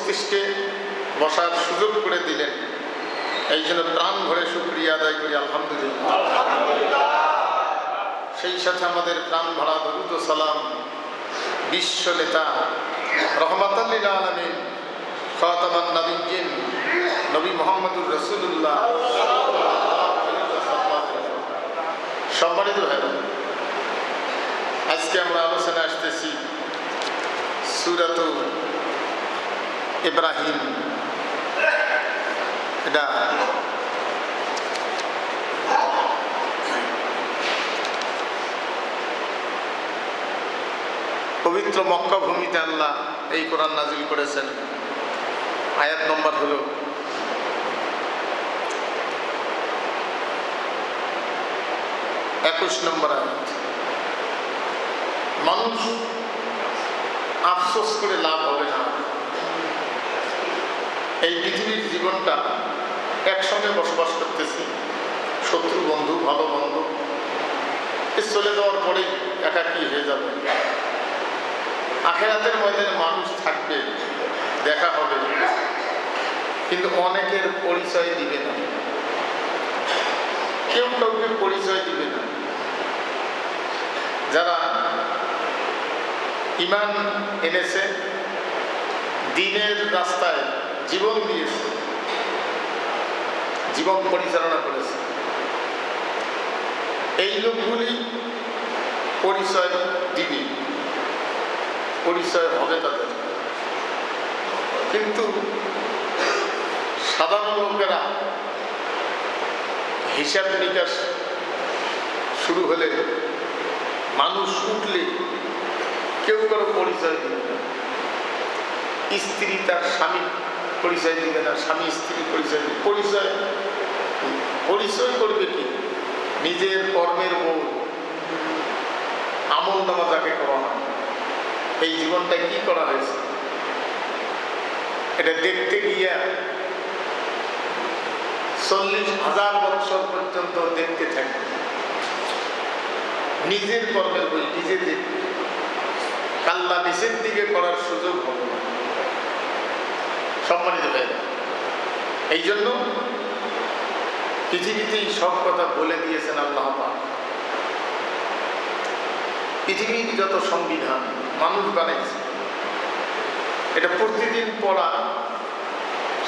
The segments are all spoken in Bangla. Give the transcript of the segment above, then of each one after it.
মস্তিষ্কে বসার সুযোগ করে দিলেন, এই জন্য প্রাণ ভরে শুকরিয়া আদায় করি আলহামদুলিল্লাহ। সেই সাথে আমাদের প্রাণ ভরা দরুদ ও সালাম বিশ্ব নেতা রহমাতাল লিল আলামিন খাতামান নবিয়্যিন নবী মুহাম্মদুর রাসূলুল্লাহ সম্মানিত ভাইরা, আজকে আমরা আলোচনা আসতেছি সূরাত ইব্রাহিম। এটা পবিত্র মক্কা ভূমিতে আল্লাহ এই কোরআন নাজিল করেছেন। আয়াত নম্বর হলো 21 নম্বর আয়াত। মানুষ আফসোস করে লাভ হবে না। এই পৃথিবীর জীবনটা একসঙ্গে বসবাস করতেছি, শত্রু বন্ধু ভালো বন্ধু, চলে যাওয়ার পরেই একাকী হয়ে যাবে। আখিরাতের ময়দানে মানুষ থাকবে, দেখা হবে, কিন্তু অনেকের পরিচয় দিবে না, কেউ কাউকে পরিচয় দিবে না। যারা ঈমান এনেছে, দ্বীনের রাস্তায় জীবন দিয়েছে, জীবন পরিচালনা করেছে, এই লোকগুলি পরিচয় দিবে, পরিচয় হবে তাদের। কিন্তু সাধারণ লোকেরা হিসাব নিকাশ শুরু হলে, মানুষ উঠলে কেউ কারো পরিচয় দিবে না। স্ত্রী তার স্বামী পরিচয় দিবে না, স্বামী স্ত্রী পরিচয় দিবে। পরিচয় করবে কি? নিজের কর্মের বউ, আমল নামা যাকে করা হয়। এই জীবনটা কি করা হয়েছে এটা দেখতে গিয়া 40,000 বছর পর্যন্ত দেখতে থাকবে। নিজের কর্মের বই নিজে দেখবে, কাল্লা নিচের দিকে করার সুযোগ হবে না। সম্মানিত ভাইরা, এই জন্য পৃথিবীতেই সব কথা বলে দিয়েছেন আল্লাহ পাক। পৃথিবীর যত সংবিধান মানুষ বানাইছে, এটা প্রতিদিন পড়া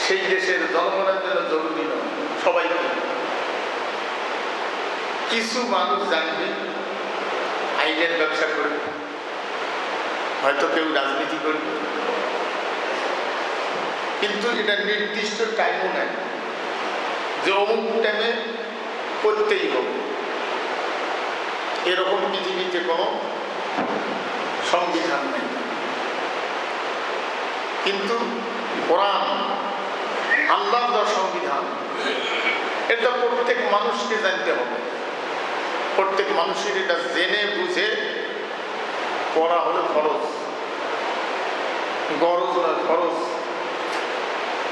সেই দেশের জনগণের জন্য জরুরি নয়। সবাইকে কিছু মানুষ জানবে, আইনের ব্যবসা করবে, হয়তো কেউ রাজনীতি করবে, কিন্তু এটা নির্দিষ্ট টাইমও নেয় যে অমুক টাইমে করতেই হবে। এরকম পৃথিবীতে কোনো সংবিধান নেই। কিন্তু কোরআন আল্লাহর দেওয়া সংবিধান, এটা প্রত্যেক মানুষকে জানতে হবে। প্রত্যেক মানুষের এটা জেনে বুঝে পড়া হলো ফরজ, গরজ নয়, ফরজ।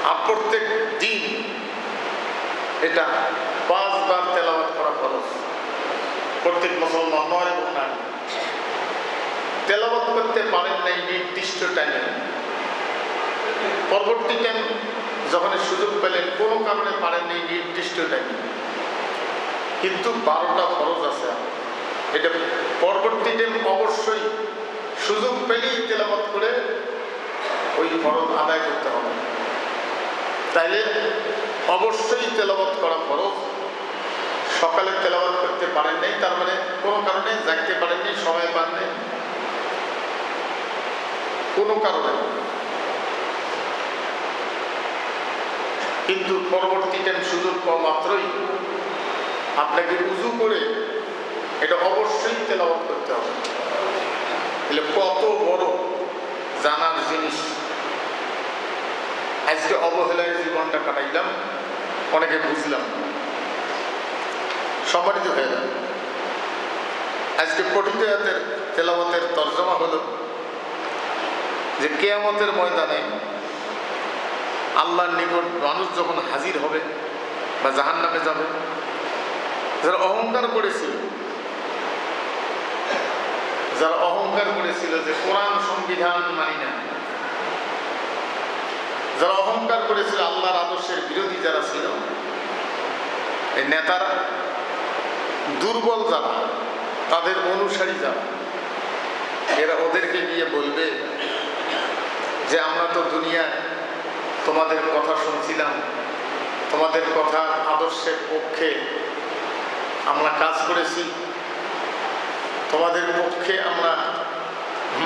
আর প্রত্যেক দিন এটা 5 বার তেলাওয়াত করা ফরজ। প্রত্যেক মুসলমান নয় এবং নারী তেলাওয়াত করতে পারেন নাই নির্দিষ্ট টাইমে, পরবর্তী টাইম যখন সুযোগ পেলেন, কোনো কারণে পারেননি নির্দিষ্ট টাইমে, কিন্তু 12টা ফরজ আছে। এটা পরবর্তী টাইম অবশ্যই সুযোগ পেলেই তেলাওয়াত করে ওই ফরজ আদায় করতে হবে। তাইলে অবশ্যই তেলাওয়াত করা ফরজ। সকালে তেলাওয়াত করতে পারেন নাই, তার মানে কোনো কারণে জাগতে পারেননি, সময় পান নাই, কোনো কারণে। কিন্তু পরবর্তী টাইম সুযোগ পাওয়া মাত্রই আপনাকে উযু করে এটা অবশ্যই তেলাওয়াত করতে হবে। তাহলে কত বড় জানার জিনিস। আজকে অবহেলায় জীবনটা কাটাইলাম, অনেকে বুঝলাম। সম্মানিত হয়ে যান, আজকে পঠিত আয়াতের তেলাওয়াতের তরজমা হলো যে কিয়ামতের ময়দানে আল্লাহর নিকট মানুষ যখন হাজির হবে বা জাহান্নামে যাবে, যারা অহংকার করেছিল, যে কোরআন সংবিধান মানি না, যারা অহংকার করেছিল, আল্লাহর আদর্শের বিরোধী যারা ছিল, এই নেতারা, দুর্বল যারা, তাদের অনুসারী যারা, এরা ওদেরকে গিয়ে বলবে যে আমরা তো দুনিয়ায় তোমাদের কথা শুনছিলাম, তোমাদের কথা আদর্শের পক্ষে আমরা কাজ করেছি, তোমাদের পক্ষে আমরা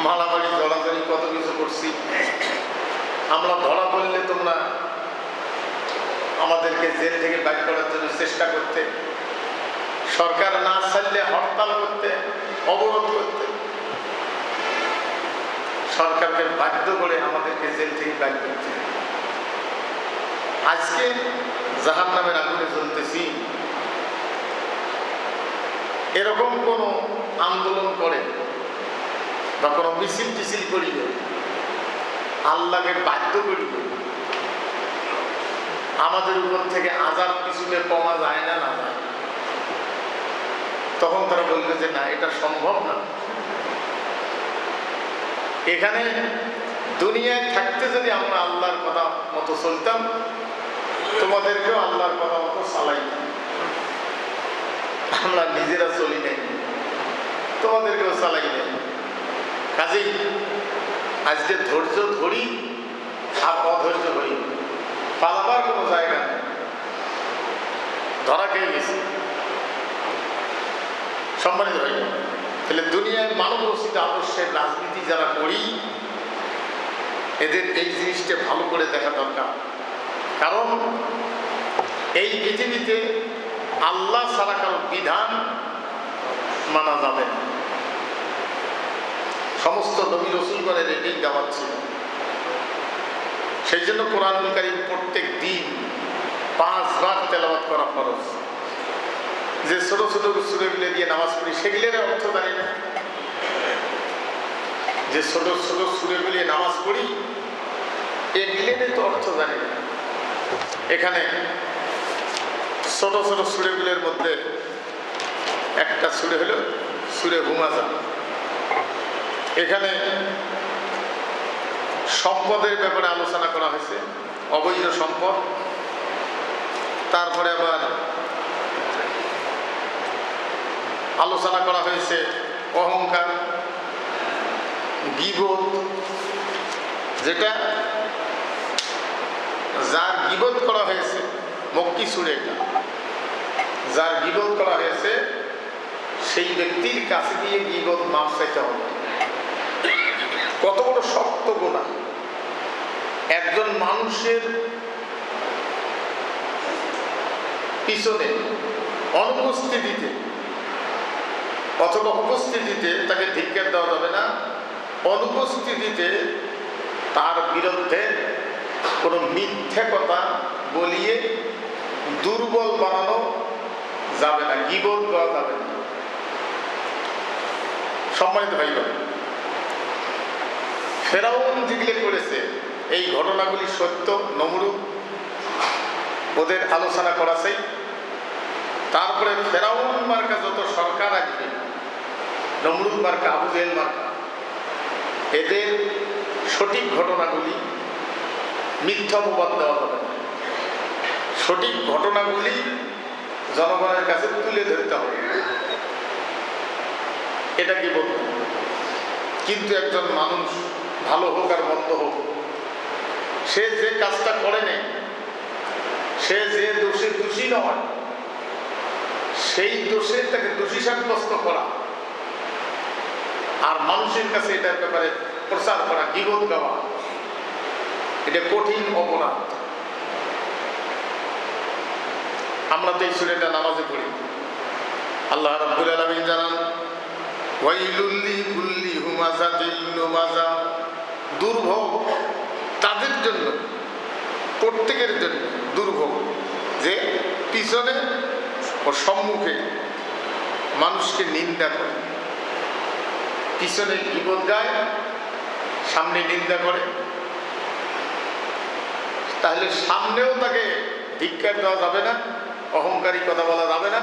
মারামারি জড়াজড়ি কত কিছু করছি, আমরা ধরা পড়লে তোমরা আমাদেরকে জেল থেকে বাইর করার জন্য চেষ্টা করতে, সরকার না ছাড়লে হরতাল করতে, অবরোধ করতে, সরকারকে বাধ্য করে আমাদেরকে জেল থেকে বাইর করতে। আজকে জাহান্নামের আগুনে জ্বলতেছি, এরকম কোনো আন্দোলন করে বা কোনো মিছিল টিছিল করিবে, আল্লাহকে বাধ্য করিবে, আমাদের উপর থেকে আযাব কিছুতে কমা যায় না, না যায়, তখন তারা বলবে যে না, এটা সম্ভব না। এখানে দুনিয়ায় থাকতে যদি আমরা আল্লাহর কথা মতো চলতাম, তোমাদেরকেও আল্লাহর কথা মতো চালাইতাম। আমরা নিজেরা চলি নাই, তোমাদেরকেও চালাই নাই। কাজেই আজকে ধৈর্য ধরি আর অধৈর্য হই, পালাবার কোনো জায়গা নেই, ধরা খেয়ে গেছি। সম্মানিত ভাই, তাহলে দুনিয়ায় মানব রচিত আদর্শের রাজনীতি যারা করি, এদের এই জিনিসটা ভালো করে দেখা দরকার। কারণ এই পৃথিবীতে আল্লাহ ছাড়া কারো বিধান মানা যাবে না। সমস্ত নবী রাসূলগণের এটাই দাওয়াত ছিল। সেই জন্য কোরআনুল কারীম প্রত্যেক দিন 5 বার তেলাওয়াত করা ফরজ। যে ছোট ছোট সূরাগুলো দিয়ে নামাজ পড়ি, সেগুলোর অর্থ জানি না। যে ছোট ছোট সূরাগুলো দিয়ে নামাজ পড়ি, এগুলোর তো অর্থ জানি না। এখানে ছোট ছোট সূরাগুলোর মধ্যে একটা সূরা হলো সূরা হুমাযা। এখানে সম্পদের ব্যাপারে আলোচনা করা হয়েছে, অবৈধ সম্পদ। তারপরে আবার আলোচনা করা হয়েছে অহংকার, গীবত, যেটা যার গীবত করা হয়েছে, মক্কি সূরা এটা, যার গীবত করা হয়েছে সেই ব্যক্তির কাছে দিয়ে গীবত মাফ চাইতে হবে। কত বড় শক্ত গুনাহ! একজন মানুষের পিছনে অনুপস্থিতিতে অথবা উপস্থিতিতে তাকে ধিক্কার দেওয়া যাবে না, অনুপস্থিতিতে তার বিরুদ্ধে কোনো মিথ্যা কথা বলিয়ে দুর্বল বানানো যাবে না, গীবত করা যাবে না। সম্মানিত ভাই বোন, ফেরাউন যেগুলো করেছে এই ঘটনাগুলি সত্য। নমরুদ, ওদের আলোচনা করাছেই। তারপরে ফেরাউন মার্কা যত সরকার আসবে, নমরুদ মার্কা, আবু জেহেল মার্কা, এদের সঠিক ঘটনাগুলি মিথ্যা অপবাদ দেওয়া হবে না। সঠিক ঘটনাগুলি জনগণের কাছে তুলে ধরতে হবে। এটা কি বলবো? কিন্তু একজন মানুষ, ভালো হোক আর মন্দ হোক, সে যে কাজটা করে নেই, সে যে দোষে দোষী নয়, সেই দোষে তাকে দোষী সাব্যস্ত করা আর মানুষের কাছে এটার ব্যাপারে প্রচার করা, গীবত গাওয়া, এটা কঠিন অপরাধ। আমরা তো এই সূরাটা নামাজে পড়ি। আল্লাহ রাব্বুল আলামিন জানান, ওয়াইলুল লিকুল্লি হুমাযাতিল লুমাযা, দুর্ভোগ তাদের জন্য, প্রত্যেকের জন্য দুর্ভোগ, যে পিছনে ও সম্মুখে মানুষকে নিন্দা করে, পিছনে গীবত গায়, সামনে নিন্দা করে। তাহলে সামনেও তাকে ধিক্কার দেওয়া যাবে না, অহংকারী কথা বলা যাবে না,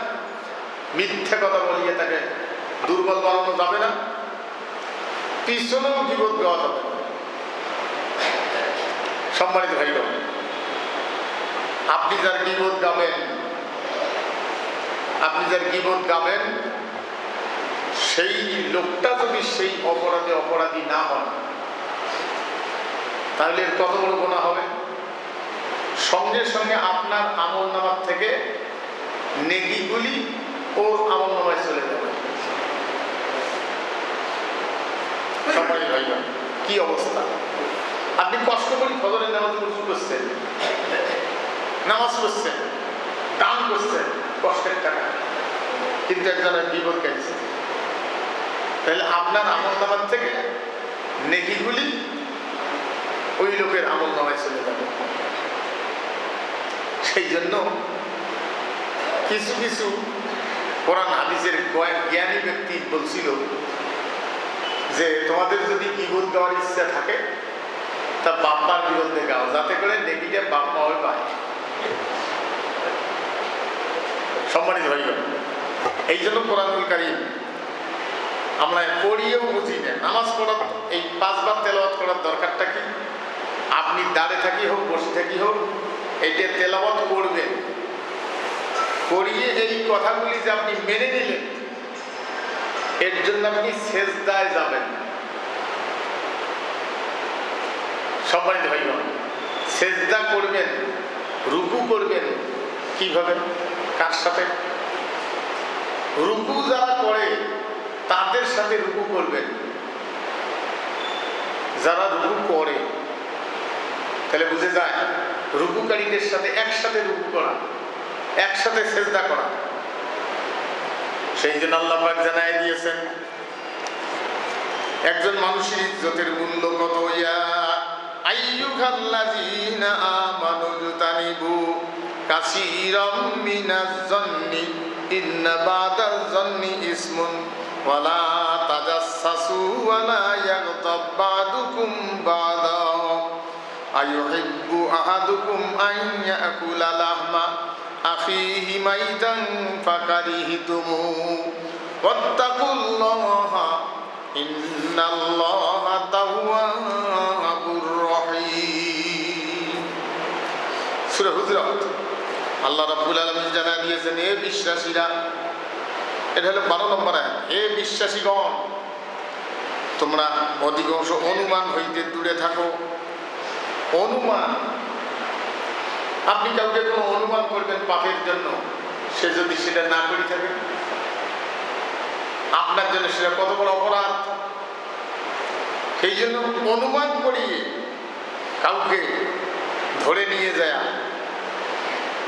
মিথ্যা কথা বলিয়ে তাকে দুর্বল বানানো যাবে না, পিছনেও গীবত দেওয়া যাবে না। সম্মানিত ভাই, আপনি যার গীবত গাবেন সেই লোকটা যদি সেই অপরাধী না হন, তাহলে কত বড় গুনাহ হবে। সঙ্গে সঙ্গে আপনার আমলনামার থেকে নেকিগুলি ওর আমলনামায় চলে যাবে। সম্মানিত ভাই, কি অবস্থা! আপনি কষ্ট করে ফজরের নামাজ উজু করছেন, নামাজ পড়ছেন, দান করছেন কষ্টের টাকা, কিন্তু একজনের বিপদ গেছে, তাহলে আপনার আমলনামার থেকে নেকিগুলি ওই লোকের আমলনামায় চলে যাবে। সেই জন্য কিছু কিছু কোরআন হাদিসের জ্ঞানী ব্যক্তি বলছিল যে তোমাদের যদি গীবত গাওয়ার ইচ্ছা থাকে তা বাপ্পার বিরুদ্ধে গাও, যাতে করে নেকিটা বাপ্পা হয়ে পায়। সম্মানিত ভাইগণ, এই জন্য কোরআনুল কারীম আমরা পড়িয়েও বুঝি না। নামাজ পড়ার এই 5 বার তেলাওয়াত করার দরকারটা কি? আপনি দাঁড়িয়ে থাকি হোক বসে থাকি হোক এইটা তেলাওয়াত করবেন, করিয়ে এই কথাগুলি যে আপনি মেনে নিলেন, এর জন্য আপনি সেজদায় যাবেন। সম্মানিত ভাইগণ, সেজদা করবেন, রুকু করবেন কিভাবে, কার সাথে? রুকু যারা করে তাদের সাথে রুকু করবেন। যারা রুকু করে, তাহলে বুঝে যায় রুকুকারীদের সাথে একসাথে রুকু করা, একসাথে সেজদা করা। সেই জন্য আল্লাহ পাক জানাই দিয়েছেন একজন মানুষের ইজ্জতের মূল্য কত। ইয়া আইয়ুহাল্লাযীনা আমানু জতানিবু কাসীরাম মিনাজ জন্নি ইন্না বাদাজ জন্নি ইসমুন ওয়ালা তাজাসসু ওয়ালা ইয়াগতাব বাদুকুম বাদা আইয়ুহিব্বু আহাদুকুম আন ইয়াকুলা লাহমা আখিহি মাইতান ফাকারিহতুমু ওয়াত্তাকুল্লাহা ইন্নাল্লাহা তাওয়াবুর রহিম। সূরা হুজুরাত আল্লাহ রাব্বুল আলামিন জানা দিয়েছেন, হে বিশ্বাসীরা, এটা হলো 12 নম্বর আয়াত, হে বিশ্বাসীগণ, তোমরা অধিকাংশ অনুমান হইতে দূরে থাকো। অনুমান, আপনি কাউকে কোনো অনুমান করবেন পাপের জন্য, সে যদি সেটা না করে থাকে আপনার জন্য সেটা কত বড় অপরাধ। সেই জন্য অনুমান করিয়ে কাউকে ধরে নিয়ে যায়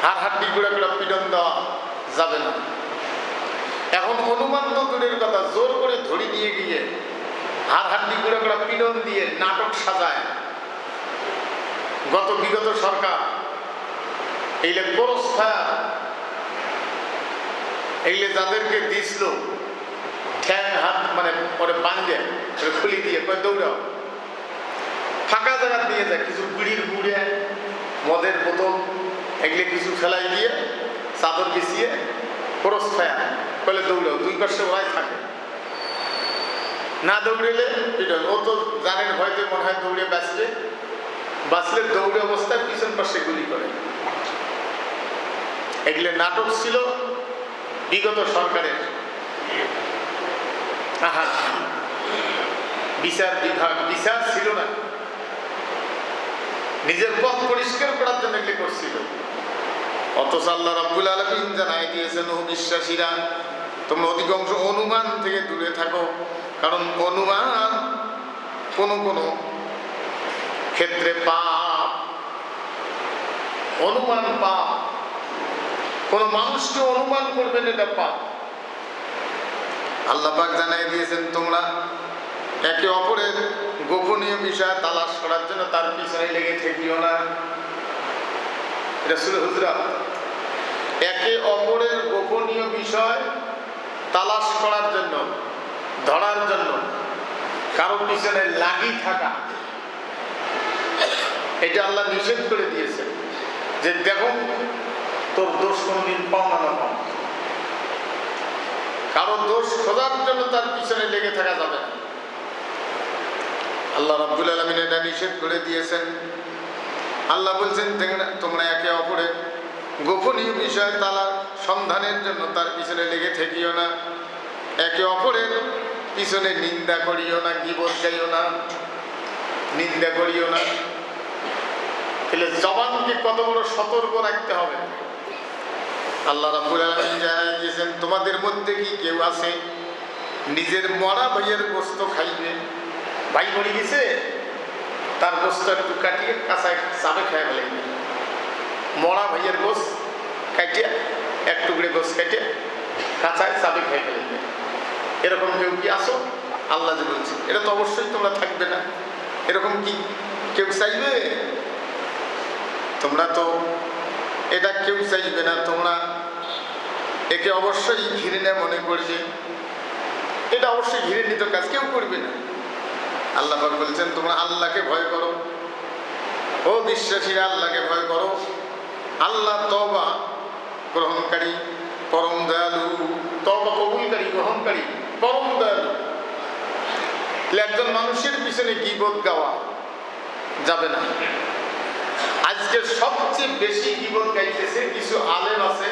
হাড়হাড্ডি গুঁড়া গুঁড়া পিটন দেওয়া যাবে না। এখন অনুমান তো দূরের কথা, জোর করে ধরে নিয়ে গিয়ে হাড়হাড্ডি গুঁড়া গুঁড়া পিটন দিয়ে নাটক সাজায়। বিগত সরকার এইলে ক্রস ফায়ার এইলে যাদেরকে দিছিল ঠ্যাং হাত মানে পরে বাঁধে খুলি দিয়ে দৌড়াও, ফাঁকা জায়গা নিয়ে যায়, কিছু বিড়ির গুড়ে মদের বোতল এগুলো কিছু ফেলাই দিয়ে চাদর বিছিয়ে ক্রস ফায়ার বলে দৌড়াও, 2 পাশে ওরাই থাকে, না দৌড়েলে ও তো জানেন ভয়তে মনে হয় দৌড়ে বাঁচলে দৌড়ে অবস্থায় পিছন পাশে গুলি করে। এগুলো নাটক ছিল বিগত সরকারের। বিচার বিভাগ বিচার ছিল না, নিজের পথ পরিষ্কার করার জন্য এগুলো করছিল। অথচ আল্লাহ রাব্বুল আলামিন জানাই দিয়েছেন, ও বিশ্বাসীরা, তোমরা অধিকাংশ অনুমান থেকে দূরে থাকো, কারণ অনুমান কোনো ক্ষেত্রে পাপ। অনুমান পাপ, কোন মানুষকে অনুমান করবেন এটা পাপ। আল্লাহ পাক জানাই দিয়েছেন, তোমরা একে অপরের গোপনীয় বিষয় তালাশ করার জন্য তার পিছনে লেগে থেকিও না। এটা সূরা হুজুরাত। একে অপরের গোপনীয় বিষয় তালাশ করার জন্য, ধরার জন্য কারো পিছনে লাগি থাকা, এটা আল্লাহ নিষেধ করে দিয়েছে যে দেখো তোর দোষ কোনদিন পাও না পাও। কারো দোষ খোঁজার জন্য তার পিছনে লেগে থাকা যাবে না। আল্লাহ রাব্বুল আলামিন এটা নিষেধ করে দিয়েছেন। আল্লাহ বলছেন তোমরা একে অপরের গোপনীয় বিষয় তালার সন্ধানের জন্য তার পিছনে লেগে থাকিও না, একে অপরের পিছনে নিন্দা করিও না, গীবত গাইও না, নিন্দা করিও না। তাহলে জবানকে কত বড় সতর্ক রাখতে হবে। আল্লাহ রাব্বুল আলামিন জানাই দিয়েছেন, তোমাদের মধ্যে কি কেউ আছে নিজের মরা ভাইয়ের গোস্ত খাইবে? ভাই মরে গেছে, তার গোস্ত একটু কাটিয়ে কাঁচায় চাবে খায় ফেলে। মরা ভাইয়ের গোস কাটিয়ে এক টুকরে গোস কাটে কাঁচায় চাবে খাই ফেলে। এরকম কেউ কি আসো? আল্লাহ যে বলছে এটা তো অবশ্যই তোমরা থাকবে না। এরকম কি কেউ চাইবে? তোমরা তো এটা কেউ চাইবে না। তোমরা একে অবশ্যই ঘৃণা মনে করবে, এটা অবশ্যই ঘৃণিত কাজ, কেউ করবে না। আল্লাহ পাক বলছেন তোমরা আল্লাহকে ভয় করো, ও বিশ্বাসীরা আল্লাহকে ভয় করো। আল্লাহ তওবা গ্রহণকারী, পরম দয়ালু, তওবা কবুলকারী, গ্রহণকারী, পরম দয়ালু। একজন মানুষের পিছনে গীবত গাওয়া যাবে না। আজকে সবচেয়ে বেশি গীবত গাইতেছে কিছু আলেম আছে,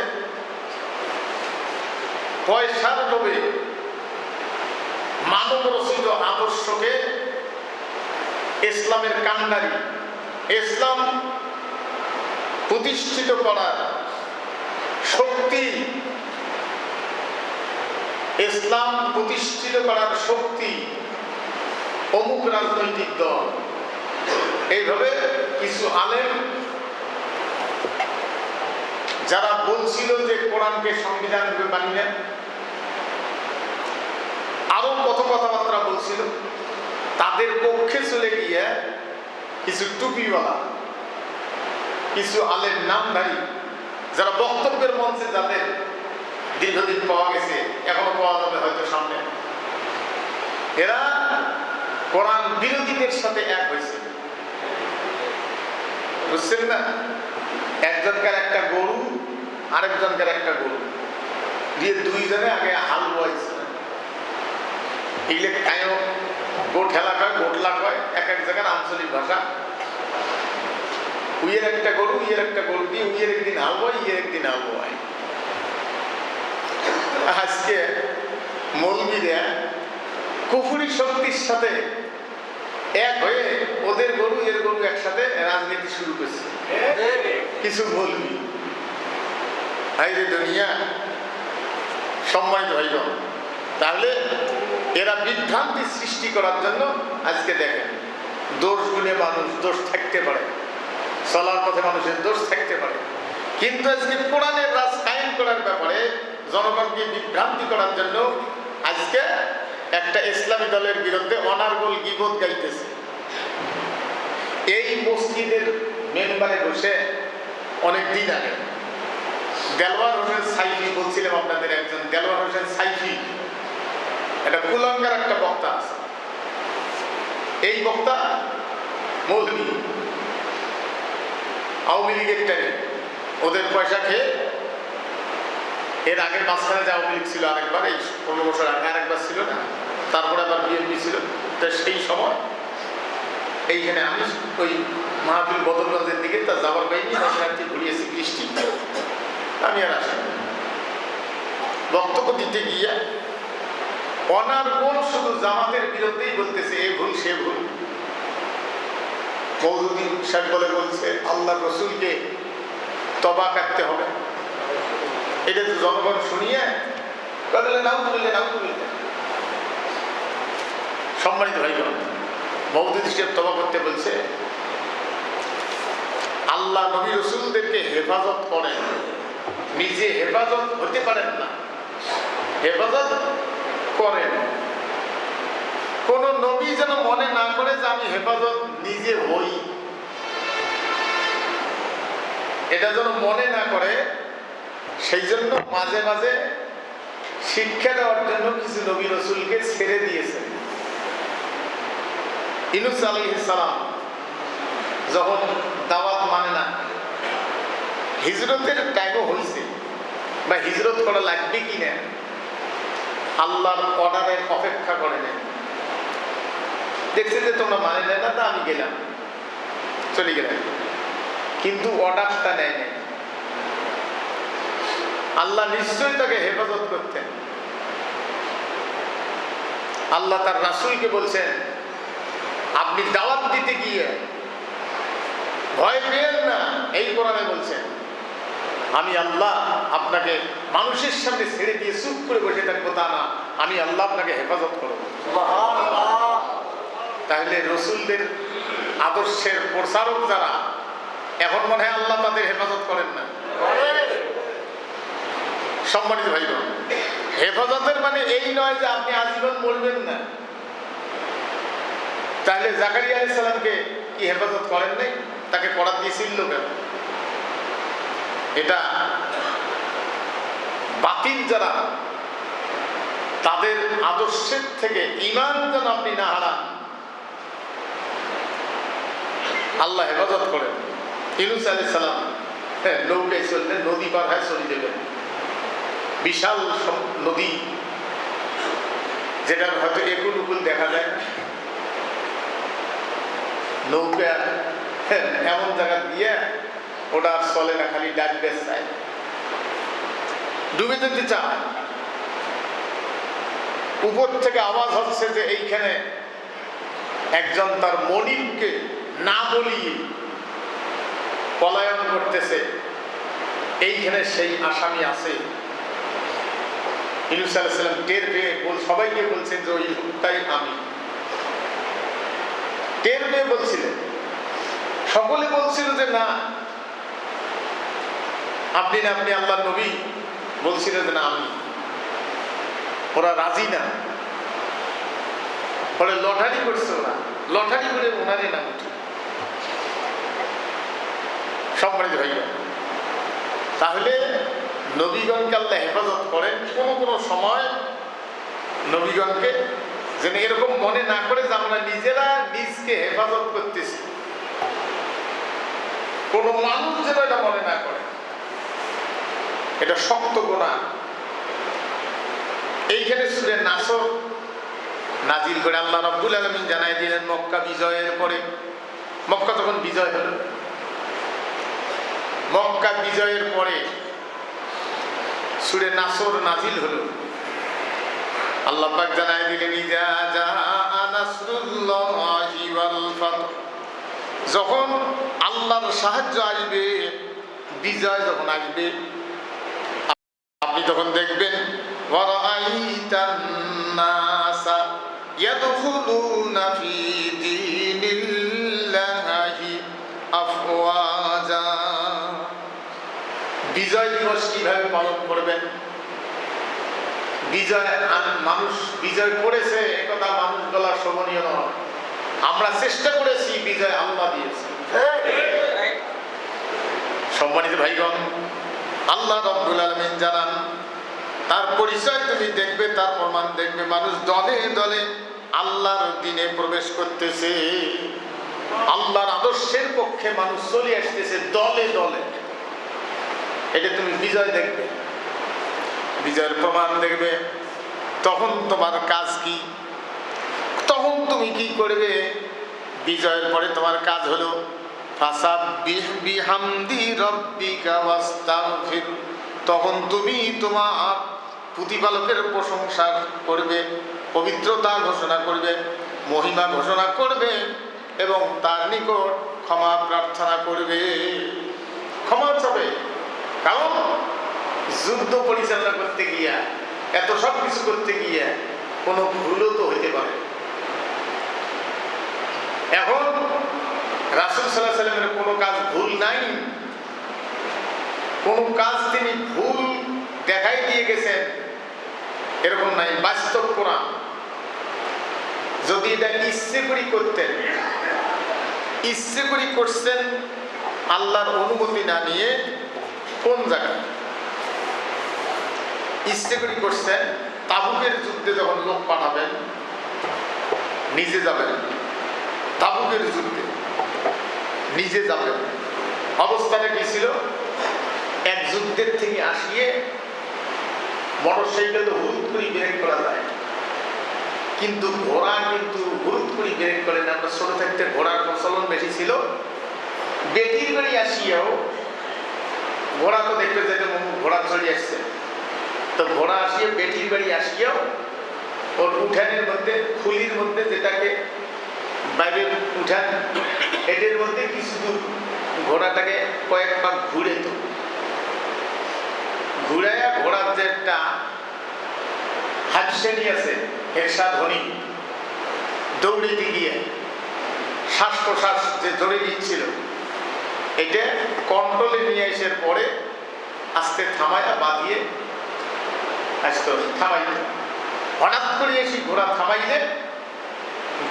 পয়সার লোভে মানব রচিত আদর্শকে, ইসলামের কান্ডারি, ইসলাম প্রতিষ্ঠিত করার শক্তি, ইসলাম প্রতিষ্ঠিত করার শক্তি অমুক রাজনৈতিক দল, এইভাবে কিছু আলেম যারা বলছিল যে কোরআনকে সংবিধান রূপে মানি নেন, আরো কত কথাবার্তা বলছিল, তাদের পক্ষে চলে গিয়ে কিছু টুপিওয়ালা, কিছু আলেম নামধারী যারা বক্তব্যের মঞ্চে যাদের দীর্ঘদিন পাওয়া গেছে, এখনো পাওয়া যাবে হয়তো সামনে, এরা কোরআন বিরোধীদের সাথে এক হয়েছে। বুঝছেন না? একজনকার একটা গরু, আরেকজনকার একটা গরু দিয়ে দুইজনে আগে হাল বইছে। এগুলো কায়ো গোট হেলা কয়, গোটলা কয়, এক এক জায়গার আঞ্চলিক ভাষা। উইয়ের একটা গরু, উইয়ের একটা গরু দিয়ে উইয়ের একদিন হাল বয়, ইয়ের একদিন হাল বয়। আজকে মৌলবীরা কুফরি শক্তির সাথে এক হয়ে ওদের গরু এর গরু একসাথে রাজনীতি শুরু করছে কিছু মৌলবী। হাইরে দুনিয়া, সম্মানিত ভাইগণ, তাহলে এরা বিভ্রান্তি সৃষ্টি করার জন্য আজকে দেখেন, দোষ গুণে মানুষ দোষ থাকতে পারে, চলার পথে মানুষের দোষ থাকতে পারে, কিন্তু আজকে কোরআনের রাজ কায়েম করার ব্যাপারে জনগণকে বিভ্রান্তি করার জন্য আজকে একটা ইসলামী দলের বিরুদ্ধে অনার্গল গীবত গাইতেছে। এই মসজিদের মেম্বারে বসে অনেক দিন আগে দেলওয়ার হোসেন সাইফি, বলছিলাম আপনাদের, একজন দেলওয়ার হোসেন সাইফি, এটা কুলাঙ্গার একটা বক্তা আছে। এই বক্তা মৌলবী, আওয়ামী লীগের টাইমে ওদের পয়সা খেয়ে, এর আগের মাঝখানে যে আওয়ামী লীগ ছিল আরেকবার, এই 15 বছর আগে আরেকবার ছিল না, তারপরে আবার বিএনপি ছিল। তো সেই সময় এইখানে আমি ওই মাহফিল বদরগঞ্জের দিকে তা যাবার পাইনি, রাস্তাটি ঘুরিয়েছি বৃষ্টি, আমি আর আসি। বক্তব্য দিতে গিয়ে অনার্গল শুধু জামাতের বিরুদ্ধেই বলতেছে, এ ভুল সে ভুল। মৌদুদি সাহেব বলে বলছে আল্লাহ রসুলকে তবা কাটতে হবে। এটা তো জনগণ শুনিয়ে নাও তুললে নাও তুললে। সম্মানিত ভাইগণ, মৌদুদি সাহেব তবা করতে বলছে, আল্লাহ নবী রসুলদেরকে হেফাজত করেন, নিজে হেফাজত হতে পারেন না, হেফাজত করেন। কোন নবী যেন মনে না করে যে আমি হেফাজত নিজে হই, এটা যেন মনে না করে, সেই জন্য মাঝে মাঝে শিক্ষা দেওয়ার জন্য কিছু নবী রসুলকে ছেড়ে দিয়েছেন। ইউনূস আলাইহিস সালাম যখন দাওয়াত মানে না, হিজরতের টাইমও হয়েছে বা হিজরত করা লাগবে কিনা, আল্লাহর অর্ডারের অপেক্ষা করে নেন। দেখছে যে তোমরা মানে নেয় না, তা আমি গেলাম, চলে গেলাম। কিন্তু অর্ডারটা নেয় নাই। আল্লাহ নিশ্চয়ই তাকে হেফাজত করতেন। আল্লাহ তার রাসূলকে বলছেন, আপনি দাওয়াত দিতে গিয়ে ভয় পেয়েন না। এই কোরআনে বলছেন, আমি আল্লাহ আপনাকে মানুষের সামনে ছেড়ে দিয়ে চুপ করে বসে থাকবো তা না, আমি আল্লাহ আপনাকে হেফাজত করব। তাহলে রসুলদের আদর্শের প্রচারক যারা, এখন মনে হয় আল্লাহ তাদের হেফাজত করেন না। সম্মানিত ভাইগণ, হেফাজতের মানে এই নয় যে আপনি আজীবন মরবেন না। তাহলে জাকারিয়া আলাইহিস সালামকে কি হেফাজত করেন নাই? তাকে করার দিয়েছিল কেন? এটা বাতিল যারা, তাদের আদর্শের থেকে ঈমান যেন আপনি না হারান, আল্লাহ হেফাজত করেন। ইউনূস আলাইহিস সালাম নৌকায় চললেন, নদী পার হয়ে চলে যাবেন। বিশাল নদী, যেটার হয়তো একুল উকুল দেখা যায় না। নৌকা এমন জায়গা দিয়ে ওটা আর চলে না, খালি ডাক বেশ চায়, ডুবে যেতে চায়। উপর থেকে আওয়াজ হচ্ছে যে এইখানে একজন তার মনিবকে না বলিয়ে পলায়ন করতেছে, এইখানে সেই আসামি আছে। ইউনূস আলাইহিস সালাম টের পেয়ে সবাইকে বলছেন যে ওই লোকটাই আমি। টের পেয়ে বলছিলেন, সকলে বলছিল যে না আপনি না, আপনি আল্লাহর নবী। বলছিল যে না আমি। ওরা রাজি না, পরে লটারি করছে। ওরা লটারি করে ওনারে নাম উঠে। সম্মানিত ভাইয়া, তাহলে নবীগণকে আল্লাহ হেফাজত করেন। কোনো কোনো সময় নবীগণকে যেন এরকম মনে না করে যে আমরা নিজেরা নিজকে হেফাজত করতেছি, কোন মানুষ যেন এটা মনে না করে। এটা শক্ত গুনাহ। এইখানে সূরা নাসর নাজিল করে আল্লাহ রাব্বুল আলামিন জানাই দিলেন মক্কা বিজয়ের পরে। মক্কা তখন বিজয় হলো। মক্কা বিজয়ের পরে সূরা নাসর নাজিল হলো। আল্লাহ পাক জানাই দিলেন ইজা জাআ নাসরুল্লাহি ওয়াল ফাতহ, যখন আল্লাহর সাহায্য আসবে, বিজয় যখন আসবে, আপনি তখন দেখবেন ওয়ারাআইতান নাসা ইয়াদখুলুনা ফি দীনিল্লাহি আফওয়াজা। বিজয় দিবস কিভাবে পালন করবেন? বিজয়, মানুষ বিজয় করেছে একথা মানুষ বলা শোভনীয় নয়। আমরা চেষ্টা করেছি, বিজয় আল্লাহ দিয়েছে। সম্মানিত ভাইগণ, আল্লাহ রাব্বুল আলামিন জানান, তার পরিচয় তুমি দেখবে, তার প্রমাণ দেখবে। মানুষ দলে দলে আল্লাহর দ্বীনে প্রবেশ করতেছে, আল্লাহর আদর্শের পক্ষে মানুষ চলে আসতেছে দলে দলে। এটা তুমি বিজয় দেখবে, বিজয়ের প্রমাণ দেখবে। তখন তোমার কাজ কি? তখন তুমি কি করবে? বিজয়ের পরে তোমার কাজ হলো ফাসাব্বিহ বিহামদি রাব্বিকা ওয়াস্তাগফির। তখন তুমি তোমার প্রতিপালকের প্রশংসা করবে, পবিত্রতা ঘোষণা করবে, মহিমা ঘোষণা করবে এবং তার নিকট ক্ষমা প্রার্থনা করবে। ক্ষমা চাবে, কারণ যুদ্ধ পরিচালনা করতে গিয়া, এত সব কিছু করতে গিয়া কোনো ভুলও তো হইতে পারে। এখন রাসূল সাল্লাল্লাহু আলাইহি ওয়াসাল্লামের কোনো কাজ ভুল নাই, কোন কাজ তিনি ভুল দেখাই দিয়ে গেছেন এরকম নাই। বাস্তব কোরআন। যদি এটা ইচ্ছে করি করতেন, ইচ্ছে করি করছেন আল্লাহর অনুমতি না নিয়ে, কোন জায়গায় ইচ্ছে করি করছেন? তাবুকের যুদ্ধে যখন লোক পাঠাবেন, নিজে যাবেন। তাবুকের যুদ্ধে নিজে যাবেন। অবস্থাটা কি ছিল? এক যুদ্ধের থেকে আসিয়ে মোটরসাইকেল তো হুড় করে ব্রেক করা যায়, কিন্তু ঘোড়া কিন্তু হুড় করে ব্রেক করে না। আমরা ছোট থাকতে ঘোড়ার প্রচলন বেশি ছিল। বেটির বাড়ি আসিয়াও ঘোড়া তো দেখবে যে ঘোড়া চলে আসছে, তো ঘোড়া আসিয়া বেটির বাড়ি আসিয়াও ওর উঠানের মধ্যে খুলির মধ্যে যেটাকে বাইরের উঠান এদের মধ্যে কিছু দূর ঘোড়াটাকে কয়েকবার ঘুরে তো ঘুরাইয়া ঘোড়ার যে একটা হাতশ্রেণী আছে হেরসা ধ্বনি দৌড়িতে গিয়ে শ্বাস প্রশ্বাস যে ধরে দিচ্ছিল এটা কন্ট্রোলে নিয়ে আসার পরে আস্তে থামাইয়া বাঁধিয়ে আসতো থামাইলে হঠাৎ করে এসে ঘোড়া থামাইলে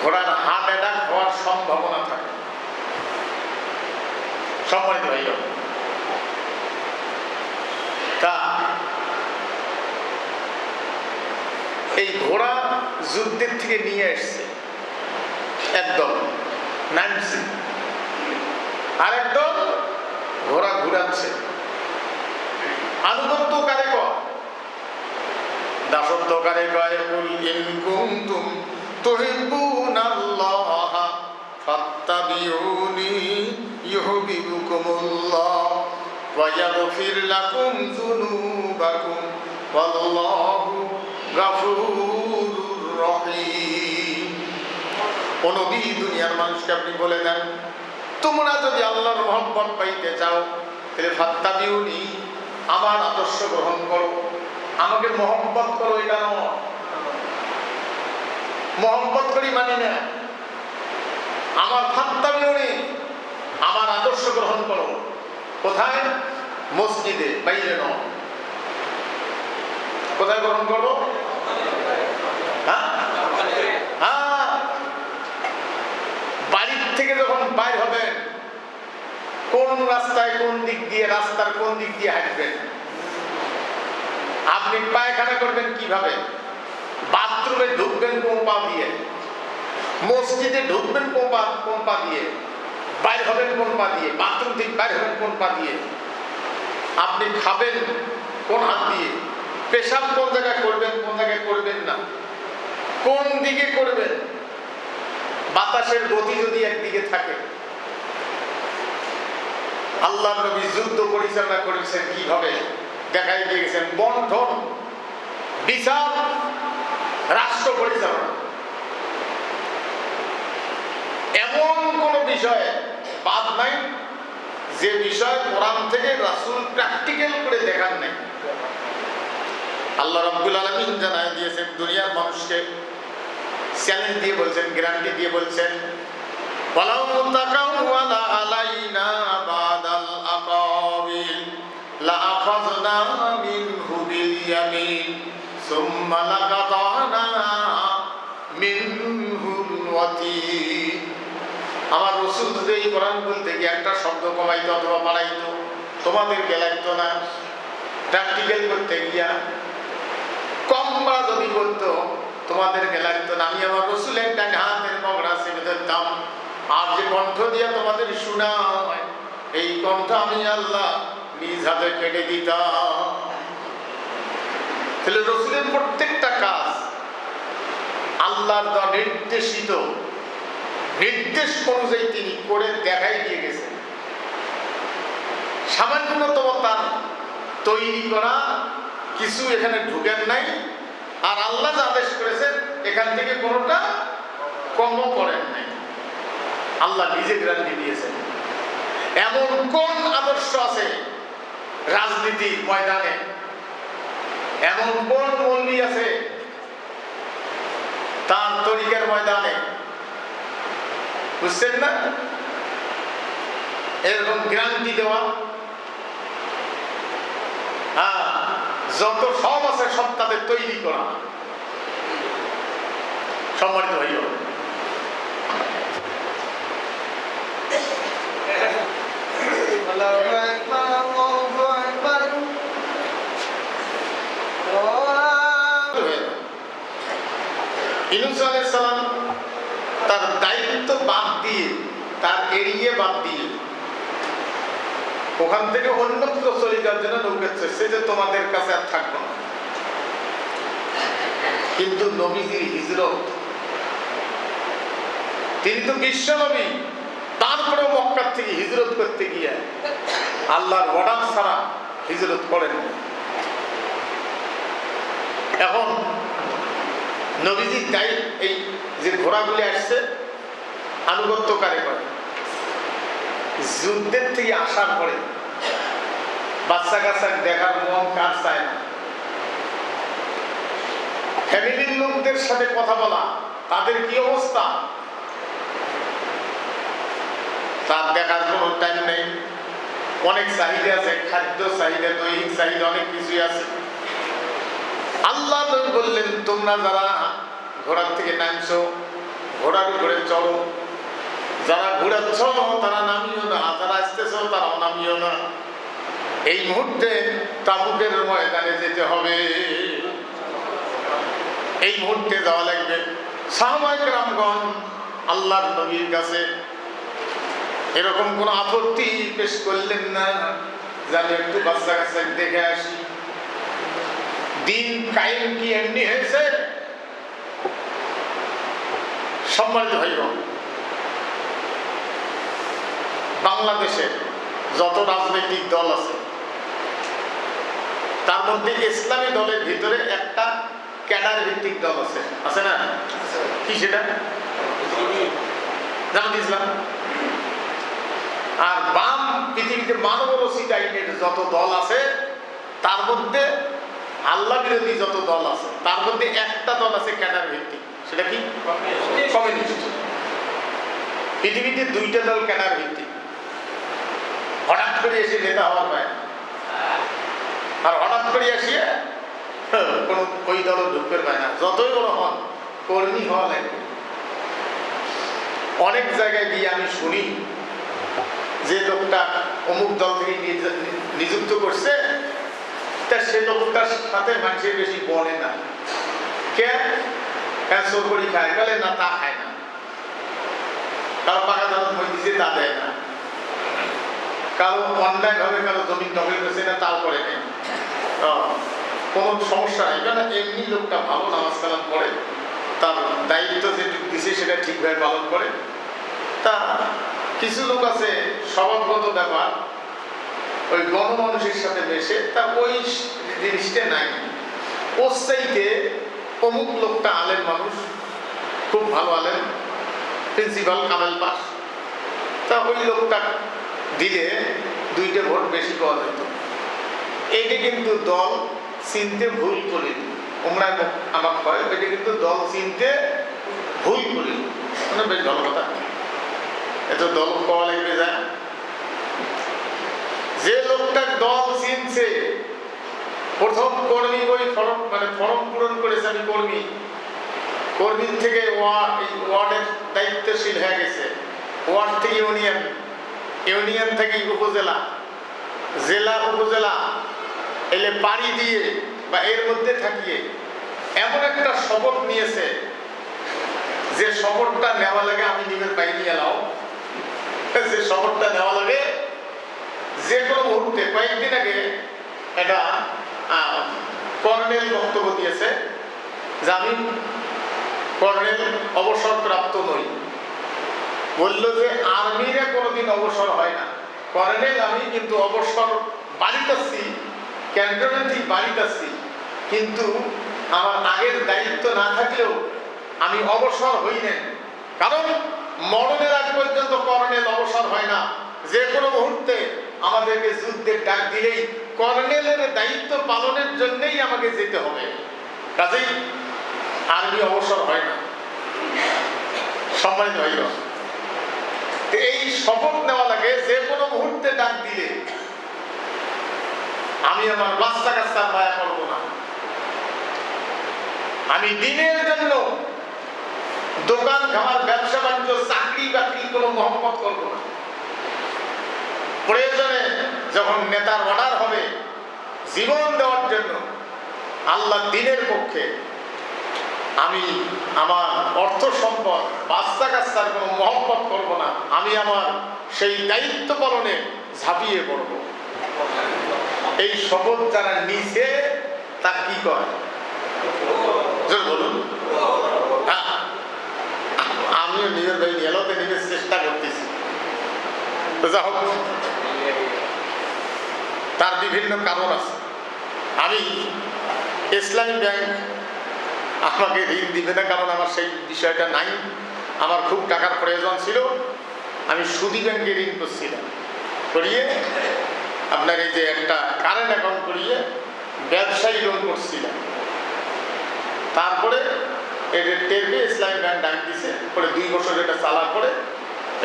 ঘোড়ার হার্ট অ্যাটাক হওয়ার সম্ভাবনা থাকে। সম্মানিত ভাই, তা এই ঘোড়া যুদ্ধের থেকে নিয়ে এসছে একদল নামছে, আর একদল ঘোড়া ঘুরাচ্ছে। আনুগত্য কারে কয়? দাসত্ব কারে কয়? কুল ইন কুনতুম তুহিব্বুনাল্লাহ ফাত্তাবিউনি ইউহিব্বুকুমুল্লাহ ওয়া ইয়াগফির লাকুম যুনুবাকুম ওয়াল্লাহু গাফুরুর রহিম। ও নবী, দুনিয়ার মানুষকে আপনি বলে দেন, তোমরা যদি আল্লাহর মহব্বত পাইতে চাও তাহলে ফাত্তাবিউনি, আমার আদর্শ গ্রহণ করো, আমাকে মহব্বত করো। এটা নয় মহব্বত করি মানি না, আমার ফাত্তাবিউনি, আমার আদর্শ গ্রহণ করো। কোথায়? মসজিদে, বাইরে নয়। কোথায় গ্রহণ করবো? বাড়ির থেকে যখন বাইর হবেন, কোন রাস্তায় কোন দিক দিয়ে, রাস্তার কোন দিক দিয়ে হাঁটবেন, আপনি পায়খানা করবেন কিভাবে, বাথরুমে ঢুকবেন কোন পা দিয়ে, মসজিদে ঢুকবেন কোন পা দিয়ে, বাইর হবেন কোন পা দিয়ে, বাথরুম থেকে বাইর হবেন কোন পা দিয়ে, আপনি খাবেন কোন হাত দিয়ে, পেশাব কোন জায়গায় করবেন কোন জায়গায় করবেন না, কোন দিকে করবেন, বাতাসের গতি যদি একদিকে থাকে। আল্লাহ নবী যুদ্ধ পরিচালনা করেছেন কিভাবে দেখাই দিয়ে গেছেন, বন্টন বিচার রাষ্ট্র পরিচালনা। এমন কোন বিষয়ে বাদ নাই যে বিষয় কোরআন থেকে রাসূল প্র্যাকটিক্যাল করে দেখান নাই। আল্লাহ রাব্বুল আলামিন জানায় দিয়েছেন, দুনিয়ার মানুষকে চ্যালেঞ্জ দিয়ে বলছেন, গ্যারান্টি দিয়ে বলছেন, ওয়ালাউ তাকাওয়ালা আলাইনা বাদাল আকাবিল লা আখাযনা মিনহু বিল ইয়ামিন সুম্মা লাকাতানা মিনহুল ওয়াতিন। আমার রাসূল যদি এই কোরআন বলতে গিয়ে একটা শব্দ কমাইতো অথবা বাড়াইতো, তোমাদেরকে লাগতো না। প্র্যাকটিক্যাল করতে গিয়া কমবা যদি বলতো, তোমাদেরকে লাগতো না। আমি আমার রাসূলের ডান হাতের বগড়া চেপে ধরতাম, আর যে কণ্ঠ দিয়া তোমাদের শোনা হয় এই কণ্ঠ আমি আল্লাহ নিজ হাতে কেটে দিতাম। তাহলে রাসূলের প্রত্যেকটা কাজ আল্লাহর দ্বারা নির্দেশিত, নির্দেশ অনুযায়ী তিনি করে দেখাই দিয়ে গেছেন। সামান্যতম তার তৈরি করা কিছু এখানে ঢুকেন নাই, আর আল্লাহ যা আদেশ করেছেন এখান থেকে কোনোটা কমও করেন নাই। আল্লাহ নিজে গ্যারান্টি দিয়েছেন। এমন কোন আদর্শ আছে রাজনীতির ময়দানে, এমন কোন মৌলবি আছে তার তরিকার ময়দানে, বুঝছেন না? এরকম গ্যারান্টি দেওয়া, যত সব আছে সব তাদের তৈরি করা। সম্মানিত ভাই, ইউনূস আলাইহিস সালাম তার দায়িত্ব বাদ দিয়ে, তার এড়িয়ে বাদ দিয়ে ওখান থেকে অন্যত্র চলে যাওয়ার জন্য নৌকা চেয়েছে যে তোমাদের কাছে আর থাকবো না। কিন্তু নবীজির হিজরত, তিনি তো বিশ্ব নবী, তারপরে মক্কা থেকে হিজরত করতে গিয়ে আল্লাহর অর্ডার ছাড়া হিজরত করেন। এখন নবীজির দায়িত্ব এই যে ঘোড়াগুলি আসছে আনুগত্যকারী করে। যুদ্ধের থেকে আসার পরে বাচ্চা কাচ্চা দেখার মন কার চায় না। ফ্যামিলির লোকদের সাথে কথা বলা, তাদের কি অবস্থা, তার দেখার কোনো টাইম নেই। অনেক চাহিদা আছে, খাদ্য চাহিদা, দৈহিক চাহিদা, অনেক কিছুই আছে। আল্লাহ বললেন তোমরা যারা ঘোড়ার থেকে নামছো ঘোড়ার উপরে চড়ো, যারা ঘোরাচ্ছ তারা নামিও না, যারা আসতেছ তারাও নামিও না। এই মুহূর্তে তাবুকের ময়দানে যেতে হবে, এই মুহূর্তে যাওয়া লাগবে। সাহাবায়ে কেরামগণ আল্লাহর নবীর কাছে এরকম কোন আপত্তি পেশ করলেন না, যাতে একটু বাচ্চা কাচ্চা দেখে আসি। দিন কায়েম কি এমনি হয়েছে? সম্মানিত ভাইগণ, বাংলাদেশে যত রাজনৈতিক দল আছে তার মধ্যে ইসলামী দলের ভিতরে একটা ক্যাডার ভিত্তিক দল আছে, আছে না? কি সেটা? জামাত ইসলাম। আর বাম পৃথিবীতে মানবরচিত আইনের যত দল আছে তার মধ্যে আল্লাহ বিরোধী যত দল আছে তার মধ্যে একটা দল আছে ক্যাডার ভিত্তিক, সেটা কি? কমিউনিস্ট। পৃথিবীতে দুইটা দল ক্যাডার ভিত্তিক। হঠাৎ করে এসে নেতা হওয়ার পায় না, আর হঠাৎ করে আসিয়া কোনো ওই দলও ঢুকতে পায় না, যতই বড় হন কর্মী হওয়া লাগবে। অনেক জায়গায় গিয়ে আমি শুনি যে লোকটা অমুক দল থেকে নিযুক্ত করছে, তা সে লোকটার সাথে মানুষের বেশি বনে না। কেন? চোরকড়ি খায় বলে না, তা খায় না। কারো পাকা দাম দিচ্ছে তা দেয় না, কারো অন্যায় ভাবে কারো জমিন দখল করেছে না তাও করে নেই, কোনো সমস্যা নেই। কারণ এমনি লোকটা ভালো নামাজ কালাম করে, তার দায়িত্ব যেটুকু দিছে সেটা ঠিকভাবে পালন করে। তা কিছু লোক আছে স্বভাবগত ব্যাপার, ওই গণমানুষের সাথে মেশে, তা ওই জিনিসটা নাই। ওর চাইতে অমুক লোকটা আলেম মানুষ, খুব ভালো আলেম, প্রিন্সিপাল কামেল পাস, তা ওই লোকটা দিলে 2টা ভোট বেশি পাওয়া যেত। এইটা কিন্তু দল চিনতে ভুল করি, তোমরা আমার কয় এটা কিন্তু দল চিনতে ভুল করি, মানে বেশ ভালো কথা। এত দল পাওয়া লাগবে যায়। যে লোকটা দল চিনছে, প্রথম কর্মী ওই ফর্ম মানে ফর্ম পূরণ করেছে, আমি কর্মী, কর্মীর থেকে ওয়ার্ডের দায়িত্বশীল হয়ে গেছে, ওয়ার্ড থেকে ইউনিয়ন, ইউনিয়ন থেকে উপজেলা, জেলা উপজেলা, এলে পাড়ি দিয়ে বা এর মধ্যে থাকিয়ে এমন একটা শপথ নিয়েছে যে শপথটা নেওয়া লাগে, আমি নিজের বাইরে এলাও, যে শপথটা নেওয়া লাগে যে কোনো মুহূর্তে। কয়েকদিন আগে একটা কর্নেল বক্তব্য দিয়েছে যে আমি কর্নেল অবসরপ্রাপ্ত নই, বলল যে আর্মিরা কোনোদিন অবসর হয় না, কর্নেল আমি, কিন্তু অবসর বাড়িতেছি, ক্যান্টনমেন্ট বাড়িতেছি, কিন্তু আমার আগের দায়িত্ব না থাকলেও আমি অবসর হই না, কারণ মরণের আগ পর্যন্ত কর্নেল অবসর হয় না। যে কোনো মুহূর্তে আমাদেরকে যুদ্ধের ডাক দিলেই কর্নেলের দায়িত্ব পালনের জন্যই আমাকে যেতে হবে, কাজেই আর্মি অবসর হয় না। সম্মানিত ভাইরা, এই শপথ নেওয়া লাগে যে কোনো মুহূর্তে ডাক দিলে আমি আমার বাচ্চা কাচ্চার মায়া করবো না, আমি দিনের জন্য দোকান খামার ব্যবসা বাণিজ্য চাকরি বাকরি কোনো মহব্বত করবো না। প্রয়োজনে যখন নেতার অর্ডার হবে জীবন দেওয়ার জন্য আল্লাহ দিনের পক্ষে, আমি আমার অর্থ সম্পদ বাচ্চা কাচ্চার কোনো মহব্বত করবো না, আমি আমার সেই দায়িত্ব পালনে ঝাঁপিয়ে পড়ব। এই শপথ যারা নিছে তা কি করে বলুন? আমিও নিজের ভাই এলোতে নিজের চেষ্টা করতেছি, যা হোক, তার বিভিন্ন কারণ আছে। আমি ইসলামী ব্যাংক আমাকে ঋণ দিবে না, কারণ আমার সেই বিষয়টা নাই। আমার খুব টাকার প্রয়োজন ছিল, আমি সুদী ব্যাংকে ঋণ করছিলাম, করিয়ে আপনার এই যে একটা কারেন্ট অ্যাকাউন্ট করিয়ে ব্যবসায়ী লোন করছিলাম। তারপরে এটা টেরবে ইসলামী ব্যাংক ডাক দিছে, পরে 2 বছর এটা চালার পরে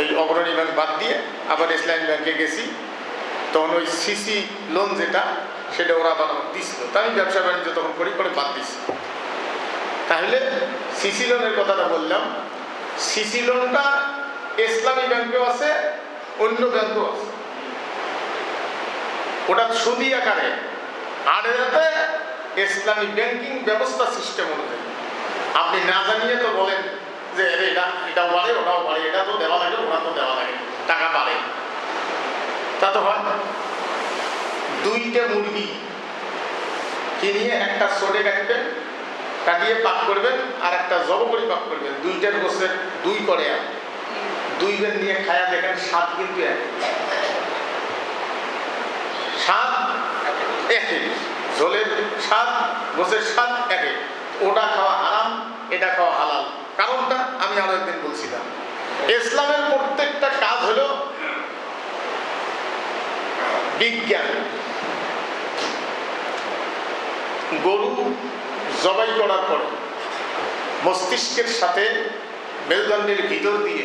এই অগ্রণী ব্যাংক বাদ দিয়ে আবার ইসলামী ব্যাংকে গেছি। তখন ওই সিসি লোন যেটা, সেটা ওরা বানানো দিছিল, তাই আমি ব্যবসা বাণিজ্য তখন করি, করে বাদ দিছি। তাহলে সিসি লোনের কথাটা বললাম, সিসি লোনটা ইসলামী ব্যাংকেও আছে, অন্য ব্যাংকেও আছে। ওটা সুদী আকারে, আর এটাতে ইসলামী ব্যাংকিং ব্যবস্থা সিস্টেম অনুযায়ী। আপনি না জানিয়ে তো বলেন যে এটা বাড়ে, ওটাও বাড়ে, এটা তো দেওয়া লাগে, ওটা তো দেওয়া লাগে, টাকা বাড়ে, তা তো হয়। 2টা মুরগি কিনিয়ে একটা ছোটে কাটবেন, কাটিয়ে পাক করবেন, আর একটা জব করে পাক করবেন, 2টার গোছের 2 করে 2 বেন নিয়ে খায়া দেখেন, স্বাদ কিন্তু এক, স্বাদ একই, ঝোলের স্বাদ, গোছের স্বাদ একই। ওটা খাওয়া হারাম, এটা খাওয়া হালাল। কারণটা আমি আরো একদিন বলছিলাম। ইসলামের প্রত্যেকটা কাজ হলো বিজ্ঞান। গরু জবাই করার পরে মস্তিষ্কের সাথে মেরুদণ্ডের ভিতর দিয়ে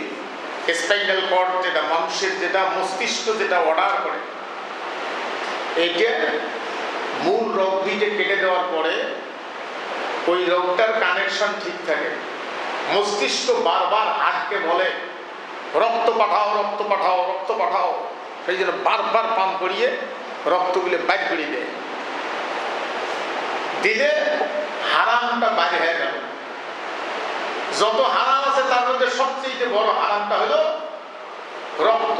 স্পাইনাল কর্ড, যেটা মানুষের যেটা মস্তিষ্ক যেটা অর্ডার করে, এইটা মূল রোগ দুইটা কেটে দেওয়ার পরে ওই রোগটার কানেকশন ঠিক থাকে। মস্তিষ্ক বারবার হার্টকে বলে রক্ত পাঠাও, রক্ত পাঠাও, রক্ত পাঠাও, সেই জন্য বারবার পাম্প করিয়ে রক্তগুলো বাইর করিয়ে দেয়। দিলে হারামটা বাইরে হয়ে গেল। যত হারাম আছে তার মধ্যে সবচেয়ে বড় হারামটা হলো রক্ত।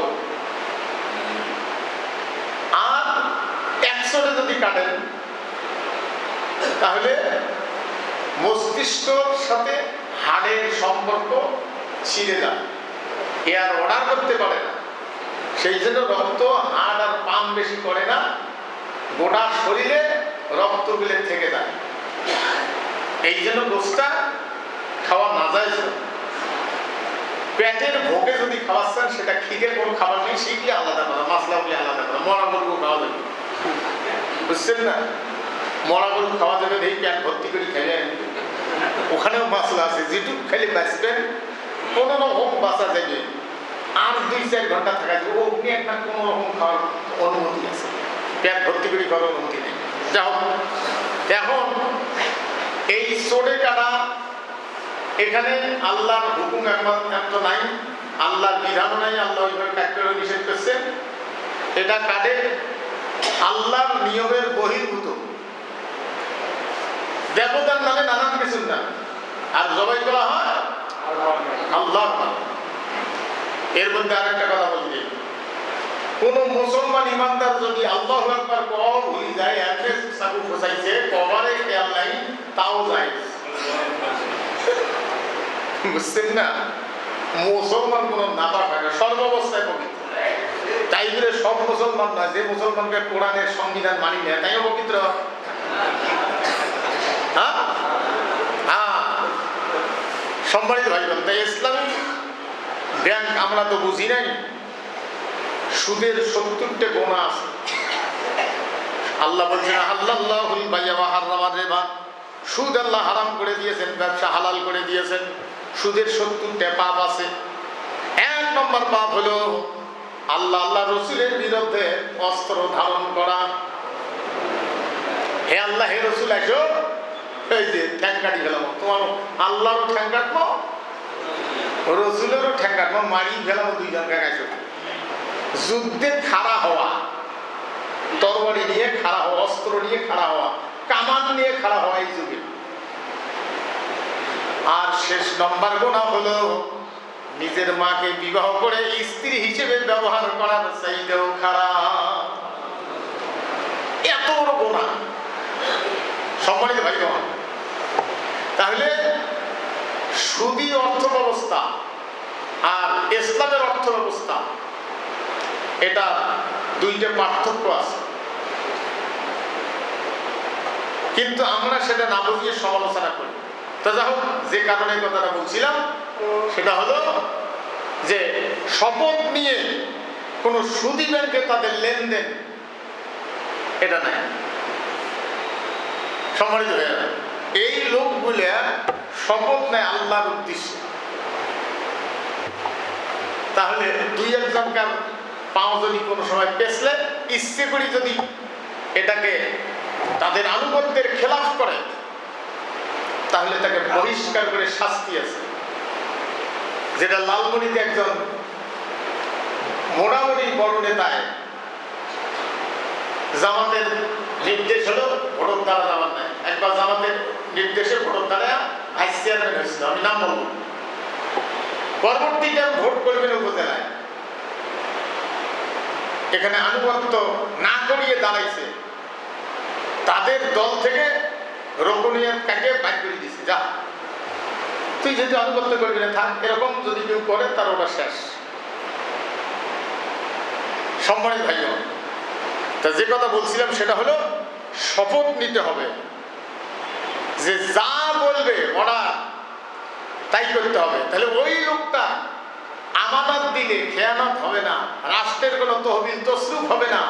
আর 100টা যদি কাটেন তাহলে মস্তিষ্কর সাথে হাড়ের সম্পর্ক ছিঁড়ে যায়, এ আর অর্ডার করতে পারে না। সেই জন্য রক্ত হাড় আর পাম্প বেশি করে না, গোটা শরীরে রক্তগুলো থেকে যায়। এই জন্য গোশটা খাওয়া না যায়। পেটের ভোগে যদি খাওয়াচ্ছেন, সেটা খিদের কোনো খাবার নেই, সেইগুলি আলাদা করা, মশলাগুলি আলাদা করা। মরা গরু খাওয়া যাবে, বুঝছেন না? মরা গরু খাওয়া যাবে, এই পেট ভর্তি করে খেলে, ওখানেও মশলা আছে, যেটুকু খেলে বাঁচবেন, কোনো রকম বাঁচা যাবে। আর 2-4 ঘন্টা থাকা যাবে, অগ্নি একটা কোনো রকম খাওয়ার অনুমতি আছে, পেট ভর্তি করে খাওয়ার অনুমতি নেই। যা হোক, এখন এই চোরে কাটা, এখানে আল্লাহর হুকুম একমাত্র নাই, আল্লাহর বিধানও নাই, আল্লাহ ওইভাবে কাটতে নিষেধ করছেন। এটা কাটে আল্লাহর নিয়মের বহির্ভূত, দেবতার নামে নানান কিছুর নাম, আর জবাই করা হয় আল্লাহর নামে। এর মধ্যে আরেকটা কথা বলছি, কোন মুসলমান ইমানদার যদি আল্লাহু আকবার কও ভুলে যায়, একে সাকু ফসাইছে, কবারে খেয়াল নাই, তাও যায়, বুঝছেন না? মুসলমান কোন নাপাক হয় না, সর্বাবস্থায় পবিত্র। তাই বলে সব মুসলমান নয়, যে মুসলমানকে কোরআনের সংবিধান মানি না, তাইও পবিত্র। সম্মানিত ভাই বোন, তাই ইসলামী ব্যাংক আমরা তো বুঝি নাই, সুদের 70টা গোনা আছে। আল্লাহ বলছেন আল্লাহুল বাইয়া ওয়া হারামার রিবা, সুদ আল্লাহ হারাম করে দিয়েছেন, ব্যবসা হালাল করে দিয়েছেন। সুদের 70টা পাপ আছে। 1 নম্বর পাপ হলো আল্লাহ রসুলের বিরুদ্ধে অস্ত্র ধারণ করা। হে আল্লাহ, হে রসুল, আসো, এই যে ঠ্যাং কাটি ফেলাম, তোমার আল্লাহরও ঠ্যাং কাটবো, রসুলেরও ঠ্যাং কাটবো, মারি ফেলাম, 2 জনকে গাইছো। যুদ্ধে খাড়া হওয়া, তরবারি নিয়ে খাড়া হওয়া, অস্ত্র নিয়ে খাড়া হওয়া, কামান নিয়ে খাড়া হওয়া এই যুগে। আর শেষ নম্বর গুনাহ হলো নিজের মাকে বিবাহ করে স্ত্রী হিসেবে ব্যবহার করার চাইতেও খারাপ। এত বড় গুনাহ, সম্মানিত ভাই বোন। তাহলে সুদী অর্থ ব্যবস্থা আর ইসলামের অর্থ ব্যবস্থা এটা দুইটা পার্থক্য আছে, কিন্তু আমরা সেটা না বুঝিয়ে সমালোচনা করি। তো যাই হোক, যে কারণে কথাটা বলছিলাম সেটা হলো যে শপথ নিয়ে কোন সুদী ব্যাংকে তাদের লেনদেন এটা নাই। সম্মানিত হয়ে যায় এই লোকগুলা শপথ নেয় আল্লাহর উদ্দেশ্যে। তাহলে দুই একজনকার পাও যদি কোনো সময় পেছলে ইচ্ছে করি যদি এটাকে তাদের আনুগত্যের খেলাফ করে, তাহলে তাকে বহিষ্কার করে শাস্তি আছে। যেটা লালমনিতে একজন মোটামুটি বড় নেতায় জামাতের নির্দেশ হলো ভোটের দ্বারা জামাত নেয়। একবার জামাতের নির্দেশে ভোটের দ্বারা ভাইস চেয়ারম্যান হয়েছিল, আমি নাম বলবো। পরবর্তীতে ভোট করবেন উপজেলায়, এখানে আনুগত্য না করিয়ে দাঁড়াইছে, তাদের দল থেকে রোকনিয়াত কাটিয়ে বাইর করে দিয়েছে, যা তুই যেহেতু আনুগত্য করবি না থাক। এরকম যদি কেউ করে তার ওটা শেষ। সম্মানিত ভাই, তা যে কথা বলছিলাম সেটা হলো শপথ নিতে হবে যে যা বলবে ওরা তাই করতে হবে। তাহলে ওই লোকটা আমানত দিলে খেয়ানত হবে না, রাষ্ট্রের কোনো তহবিল তসরুফ হবে না।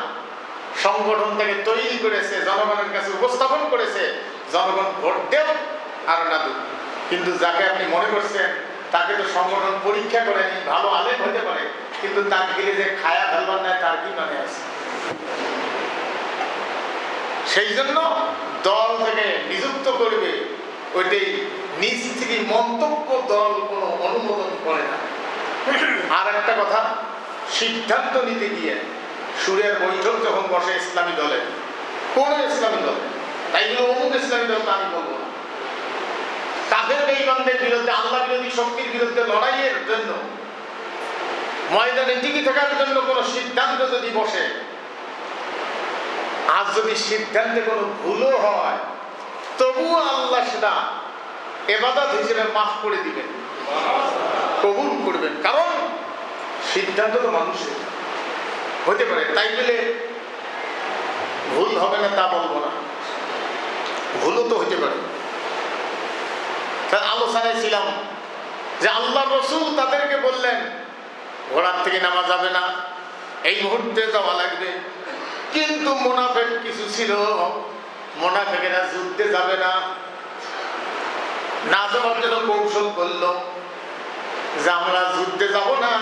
সংগঠন থেকে তৈরি করেছে, জনগণের কাছে উপস্থাপন করেছে, জনগণ ভোট দেব আর না দেব। কিন্তু যাকে আপনি মনে করছেন তাকে তো সংগঠন পরীক্ষা করেনি, ভালো আলেম হতে পারে, কিন্তু তাকে গেলে যে খায়া ফেলবার নাই তার কি মানে আছে? সেই জন্য দল থেকে নিযুক্ত করবে, ওইটাই নিজ থেকে মন্তব্য দল কোনো অনুমোদন করে না। আর একটা কথা, সিদ্ধান্ত নিতে গিয়ে সুরের বৈঠক যখন বসে ইসলামী দলে, কোন ইসলামী দলে, তাই অমুক ইসলামী দল আমি বলবো না, কাফের বেঈমানদের বিরুদ্ধে, আল্লাহ বিরোধী শক্তির বিরুদ্ধে লড়াইয়ের জন্য, ময়দানে টিকে থাকার জন্য কোন সিদ্ধান্ত যদি বসে, আজ যদি সিদ্ধান্তে কোনো ভুলও হয় তবুও আল্লাহ সেটা ইবাদত হিসেবে মাফ করে দিবেন, কবুল করবেন। কারণ সিদ্ধান্ত তো মানুষের হতে পারে, তাই বলে ভুল হবে না তা বলবো না, ভুলও তো হতে পারে। আলোচনায় ছিলাম যে আল্লাহ রসুল তাদেরকে বললেন ঘোড়ার থেকে নামা যাবে না, এই মুহূর্তে যাওয়া লাগবে। কিন্তু মুনাফিক কিছু ছিল, মুনাফিকেরা যুদ্ধে যাবে না, না যাওয়ার জন্য কৌশল করলো যে আমরা যুদ্ধে যাব না,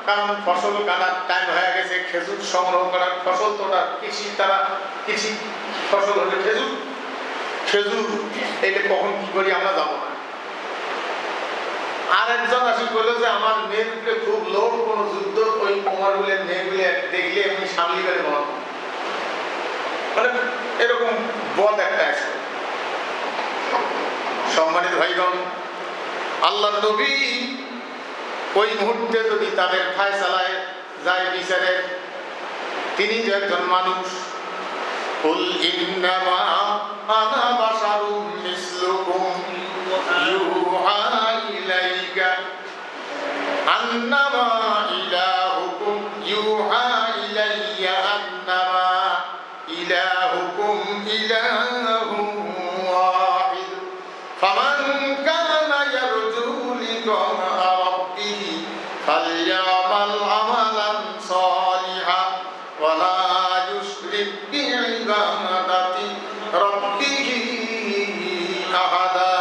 কারণ ফসল কাটার টাইম হয়ে গেছে, খেজুর সংগ্রহ করার, ফসল তোলা কৃষি, তারা কৃষি ফসল হলে খেজুর, খেজুর এটা কখন কি করি, আমরা যাবো না। আর একজন আসি বললো যে আমার মেয়েগুলো খুব লোক, কোন যুদ্ধ ওই কুমারগুলের মেয়েগুলো দেখলে এমনি সামলি করে বল, মানে এরকম বদ একটা আছে। সম্মানিত ভাইগণ, আল্লাহ নবী ওই মুহূর্তে যদি তাদের ফায়সালায় যায় বিচারে, তিনি যে একজন মানুষ, কুল ইন্নামা আনা বাশারুম মিসলুকুম ইউহা ইলাইকা আন্নামা ইলাহুকুম ইউহা ইলাইয়া আন্নামা ইলাহুকুম ইলাহুম ওয়াহিদ ফামান কানা ইয়ারজু লিকা রাব্বিহি ফালইয়ামাল আমালান সালিহান ওয়া লা ইউশরিক বিইবাদাতি রাব্বিহি আহাদা।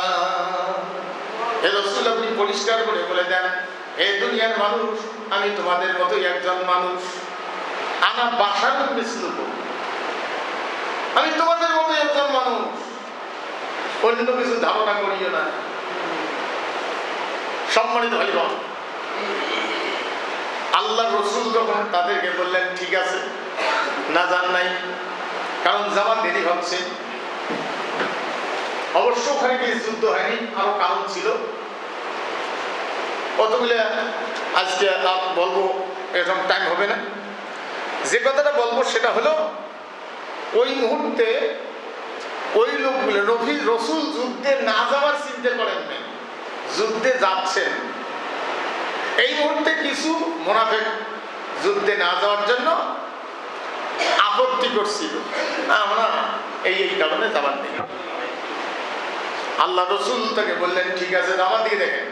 হে রাসূল, আপনি পরিষ্কার করে বলে দেন, হে দুনিয়ার মানুষ, আমি তোমাদের মতোই একজন মানুষ, আনা বাশারুম মিসলুকুম, আমি তোমাদের মতোই একজন মানুষ, অন্য কিছু ধারণা করিও না। সম্মানিত ভাই বোন, আল্লাহ রসুল যখন তাদেরকে বললেন ঠিক আছে, না যান নাই, কারণ যাওয়ার দেরি হচ্ছে। অবশ্য ওখানে গিয়ে যুদ্ধ হয়নি, আরো কারণ ছিল, অতগুলো আজকে বলবো, এরকম টাইম হবে না। যে কথাটা বলবো সেটা হলো, ওই মুহূর্তে ওই লোকগুলো, নবী রসুল যুদ্ধে না যাওয়ার চিন্তা করেন না, যুদ্ধে যাচ্ছেন। এই মুহূর্তে কিছু মুনাফিক যুদ্ধে না যাওয়ার জন্য আপত্তি করছিল, আমরা এই কারণে যাবার নেই। আল্লাহ রসুল তাকে বললেন ঠিক আছে আমার দিকে দেখেন,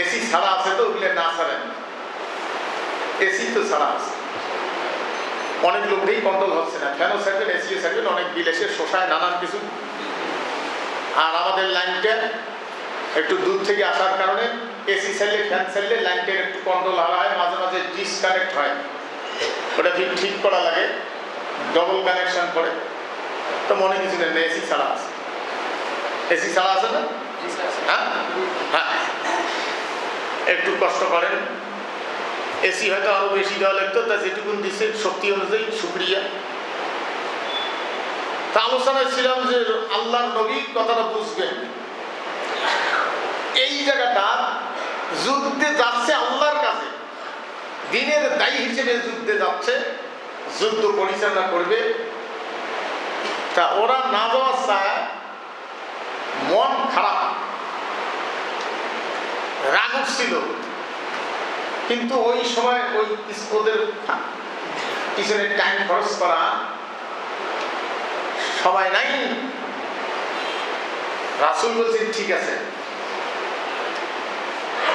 এসি ছাড়া আছে তো ওগুলো না ছাড়েন, এসি তো ছাড়া আছে। অনেক লোকদেরই কন্ট্রোল হচ্ছে না, ফ্যানও ছাড়বেন এসিও ছাড়বেন, অনেক বিল এসে শোষায় নানান কিছু। আর আমাদের লাইনটা একটু দূর থেকে আসার কারণে এসি চাইলে ফ্যান চাইলে লাইনটার একটু কন্ট্রোল হয়, মাঝে মাঝে ডিসকানেক্ট হয়, ওটা ঠিক করা লাগে, ডবল কানেকশন করে। তো মনে কিছু নেই, এসি ছাড়া আছে, এসি ছাড়া আছে না? হ্যাঁ হ্যাঁ, একটু কষ্ট করেন। এসি হয়তো আরো বেশি দেওয়া লাগতো, তা যেটুকুন দিচ্ছে শক্তি অনুযায়ী শুক্রিয়া। তা আলোচনায় ছিলাম যে আল্লাহর নবী কথাটা বুঝবেন। এই জায়গাটা যুদ্ধে যাচ্ছে আল্লাহর কাছে, দিনের দায়ী হিসেবে যুদ্ধে যাচ্ছে, যুদ্ধ পরিচালনা করবে। তা ওরা না যাওয়ার চায়, মন খারাপ, রাগ ছিল, কিন্তু ওই সময় ওই ওদের পিছনে টাইম খরচ করা সময় নাই। রাসূল বলছেন ঠিক আছে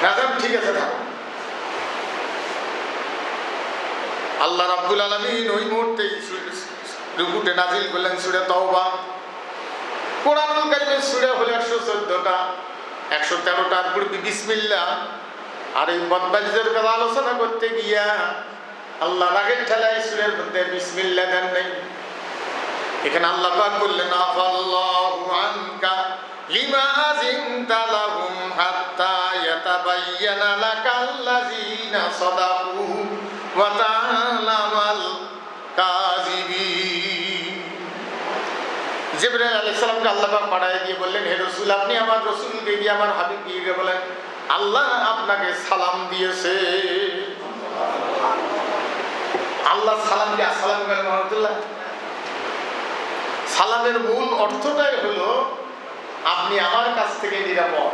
রাজাব, ঠিক আছে থাকো। আল্লাহ রাব্বুল আলামিন ওই মুহূর্তে রুকুতে নাজিল করলেন সূরা তাওবা। কোরআনুল কারীমের সূরা হলো 114টা, 113টার পূর্বে বিসমিল্লাহ। আর এই বদবাজিদের কথা আলোচনা করতে গিয়া আল্লাহ রাগের ঠেলায় সূরার মধ্যে বিসমিল্লাহ দেন নাই। এখানে আল্লাহ পাক বললেন আফাল্লাহু আনকা লিমা আযিনতা লাহুম হাত্তা ইয়াতাবায়্যানা লাকাল্লাযীনা সাদাকু ওয়া তা'লামাল কাযিবিন। জিবরাইল আলাইহিস সালামকে আল্লাহ পাক পাঠিয়ে দিয়ে বললেন, হে রাসূল, আপনি আমার রাসূলকে গিয়ে আমার হাবিবকে গিয়ে বলেন আল্লাহ আপনাকে সালাম দিয়েছে। আল্লাহ সালাম দিয়ে আসসালামু আলাইকুম ওয়া রাহমাতুল্লাহ। সালামের মূল অর্থটাই হলো আপনি আমার কাছ থেকে নিরাপদ।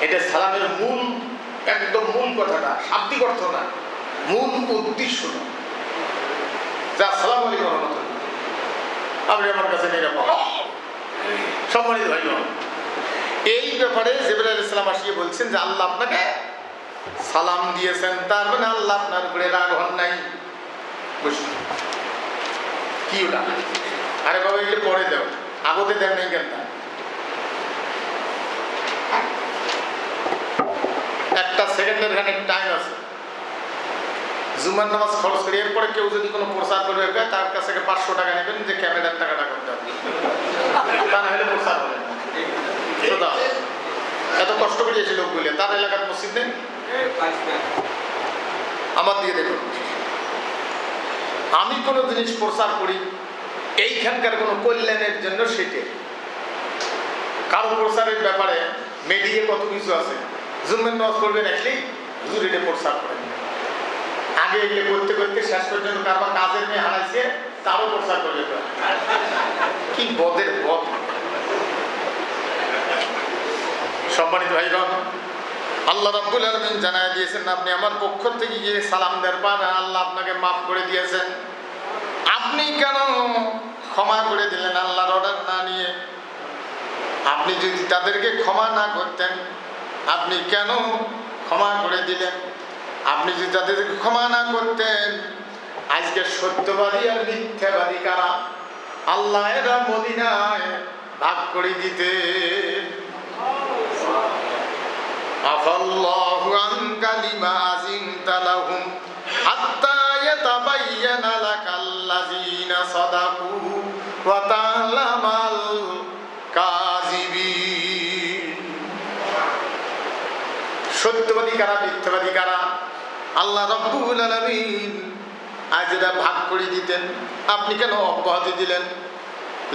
এটা সালামের মূল, একদম মূল কথাটা, শাব্দিক অর্থ না, মূল উদ্দেশ্য না। যা আসসালামু আলাইকুম ওয়া রাহমাতুল্লাহ, আপনি আমার কাছে নিরাপদ। সম্মানিত ভাই, এই ব্যাপারে জিবরাইল আলাইহিস সালাম আসিয়ে বলছেন যে আল্লাহ আপনাকে সালাম দিয়েছেন, তার মানে আল্লাহ আপনার উপরে রাগ হন নাই। বুঝলেন কি ওটা? আরে বাবা এগুলো পরে দেও, আগতে দেন নাই কেন? একটা সেকেন্ডের খানে টাইম আছে। জুমার নামাজ খরচ করে এরপরে কেউ যদি কোনো প্রচার করবে তার কাছ থেকে 500 টাকা নেবেন, যে ক্যামেরার টাকাটা করতে হবে, তা না হলে প্রচার হবে। এত কষ্ট করে এসে লোকগুলো, তার এলাকার মসজিদ নেই। আমার দিয়ে দেখুন, আমি কোনো জিনিস প্রচার করি এইখানকার কোনো কল্যাণের জন্য, সেটে কারো প্রচারের ব্যাপারে মিডিয়া কত কিছু আছে। জুমের নামাজ করবেন আসলেই হুজুর এটা প্রচার করেন, আগে এগুলো করতে করতে শেষ পর্যন্ত কারবার কাজের মেয়ে হারাইছে তারও প্রচার করবে। কি বদের বদ। সম্মানিত ভাইগণ, আল্লাহ রাব্বুল আলামিন জানায় দিয়েছেন আপনি আমার পক্ষ থেকে গিয়ে সালাম দেওয়ার পর আল্লাহ আপনাকে মাফ করে দিয়েছেন। আপনি কেন ক্ষমা করে দিলেন আল্লাহর অর্ডার না নিয়ে? আপনি যদি তাদেরকে ক্ষমা না করতেন, আপনি কেন ক্ষমা করে দিলেন? আপনি যদি তাদেরকে ক্ষমা না করতেন, আজকে সত্যবাদী আর মিথ্যাবাদী কারা আল্লাহ এরা মদিনায় ভাগ করে দিতেন। আফাল্লাহু আনকা লিমা আযিনতা লাহুম হাত্তা ইয়াতাবায়্যানা লাকাল্লাযীনা সাদাকু ওয়া তা'লামাল কাযিবিন। সত্যবাদী কারা মিথ্যাবাদী কারা আল্লাহ রাব্বুল আলামিন আজ এরা ভাগ করে দিতেন, আপনি কেন অব্যাহতি দিলেন?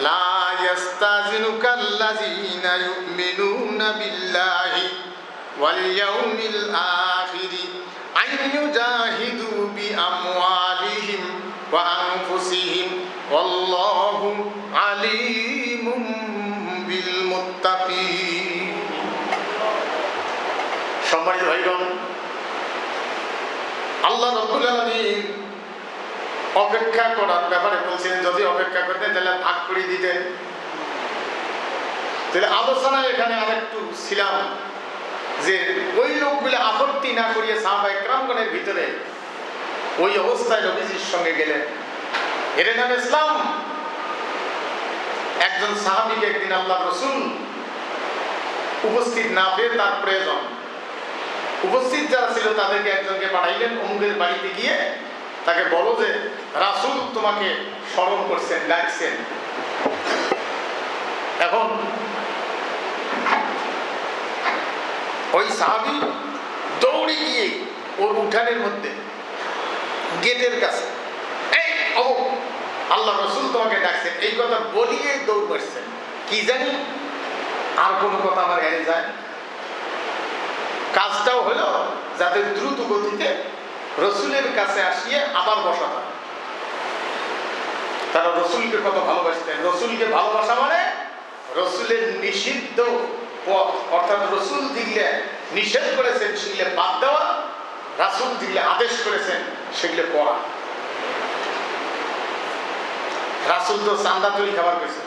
লা ইয়াস্তাযিনুকাল্লাযীনা ইউমিনুনা বিল্লাহি ওয়াল ইয়াউমিল আখিরি আন ইউজাহিদু বিআমওয়ালিহিম ওয়া আনফুসিহিম ওয়াল্লাহু আলীমুম বিল মুত্তাকিন। সম্মানিত ভাইগণ, আল্লাহ রাব্বুল আলামিন অপেক্ষা করার ব্যাপারে বলছেন, যদি অপেক্ষা করতেন তাহলে ভাগ করে দিতেন। তাহলে আলোচনায় এখানে আরেকটু ছিলাম যে ওই লোকগুলো আপত্তি না করিয়ে সাহাবায়ে কেরামগণের ভিতরে ওই অবস্থায় নবীজির সঙ্গে গেলেন। এর নাম ইসলাম। একজন সাহাবীকে একদিন আল্লাহ রাসূল উপস্থিত না পেয়ে তার প্রয়োজন, উপস্থিত যারা ছিল তাদেরকে একজনকে পাঠাইলেন, অমুকের বাড়িতে গিয়ে তাকে বলো যে রাসূল তোমাকে স্মরণ করছেন, ডাকছেন। এখন ওই সাহাবী দৌড়ে গিয়ে ওর উঠানের মধ্যে গেটের কাছে, এই অমুক আল্লাহ রাসূল তোমাকে ডাকছেন, এই কথা বলিয়ে দৌড় মারছেন। কি জানি আর কোনো কথা আমার এড়ে যায়। কাজটাও হলো যাতে দ্রুত গতিতে রসুলের কাছে আসিয়ে আবার বসা হয়। তারা রসুলকে কত ভালোবাসতেন। রসুলকে ভালোবাসা মানে রসুলের নিষিদ্ধ পথ, অর্থাৎ রসুল দিলে নিষেধ করেছেন সেগুলো বাদ দেওয়া, রাসূল দিলে আদেশ করেছেন সেগুলো করা। রাসূল তো চান্দা তৈরি খাবার পেয়েছেন,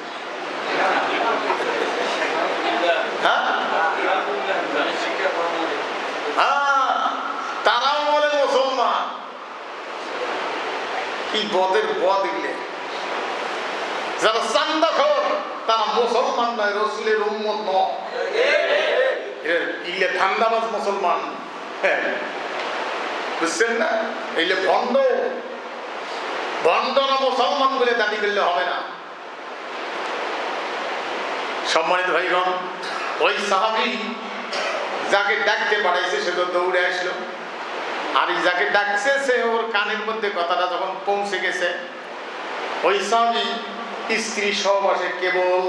তারাও বলে মুসলমান। কি বদের বদ দিলে, যারা চান্দাখোর তারা মুসলমান নয়, রসুলের উম্মত নয়, এগুলো ধান্দাবাজ মুসলমান। বুঝছেন না? এগুলো ভণ্ড, ভণ্ডরা মুসলমান বলে দাবি করলে হবে না। সম্মানিত ভাইগণ, ওই সাহাবী যাকে ডাকতে পাঠাইছে সে তো দৌড়ে আসলো, আর যাকে ডাকছে সে ওর কানের মধ্যে কথাটা যখন পৌঁছে গেছে, ওই সাহাবী স্ত্রী সহবাসে কেবল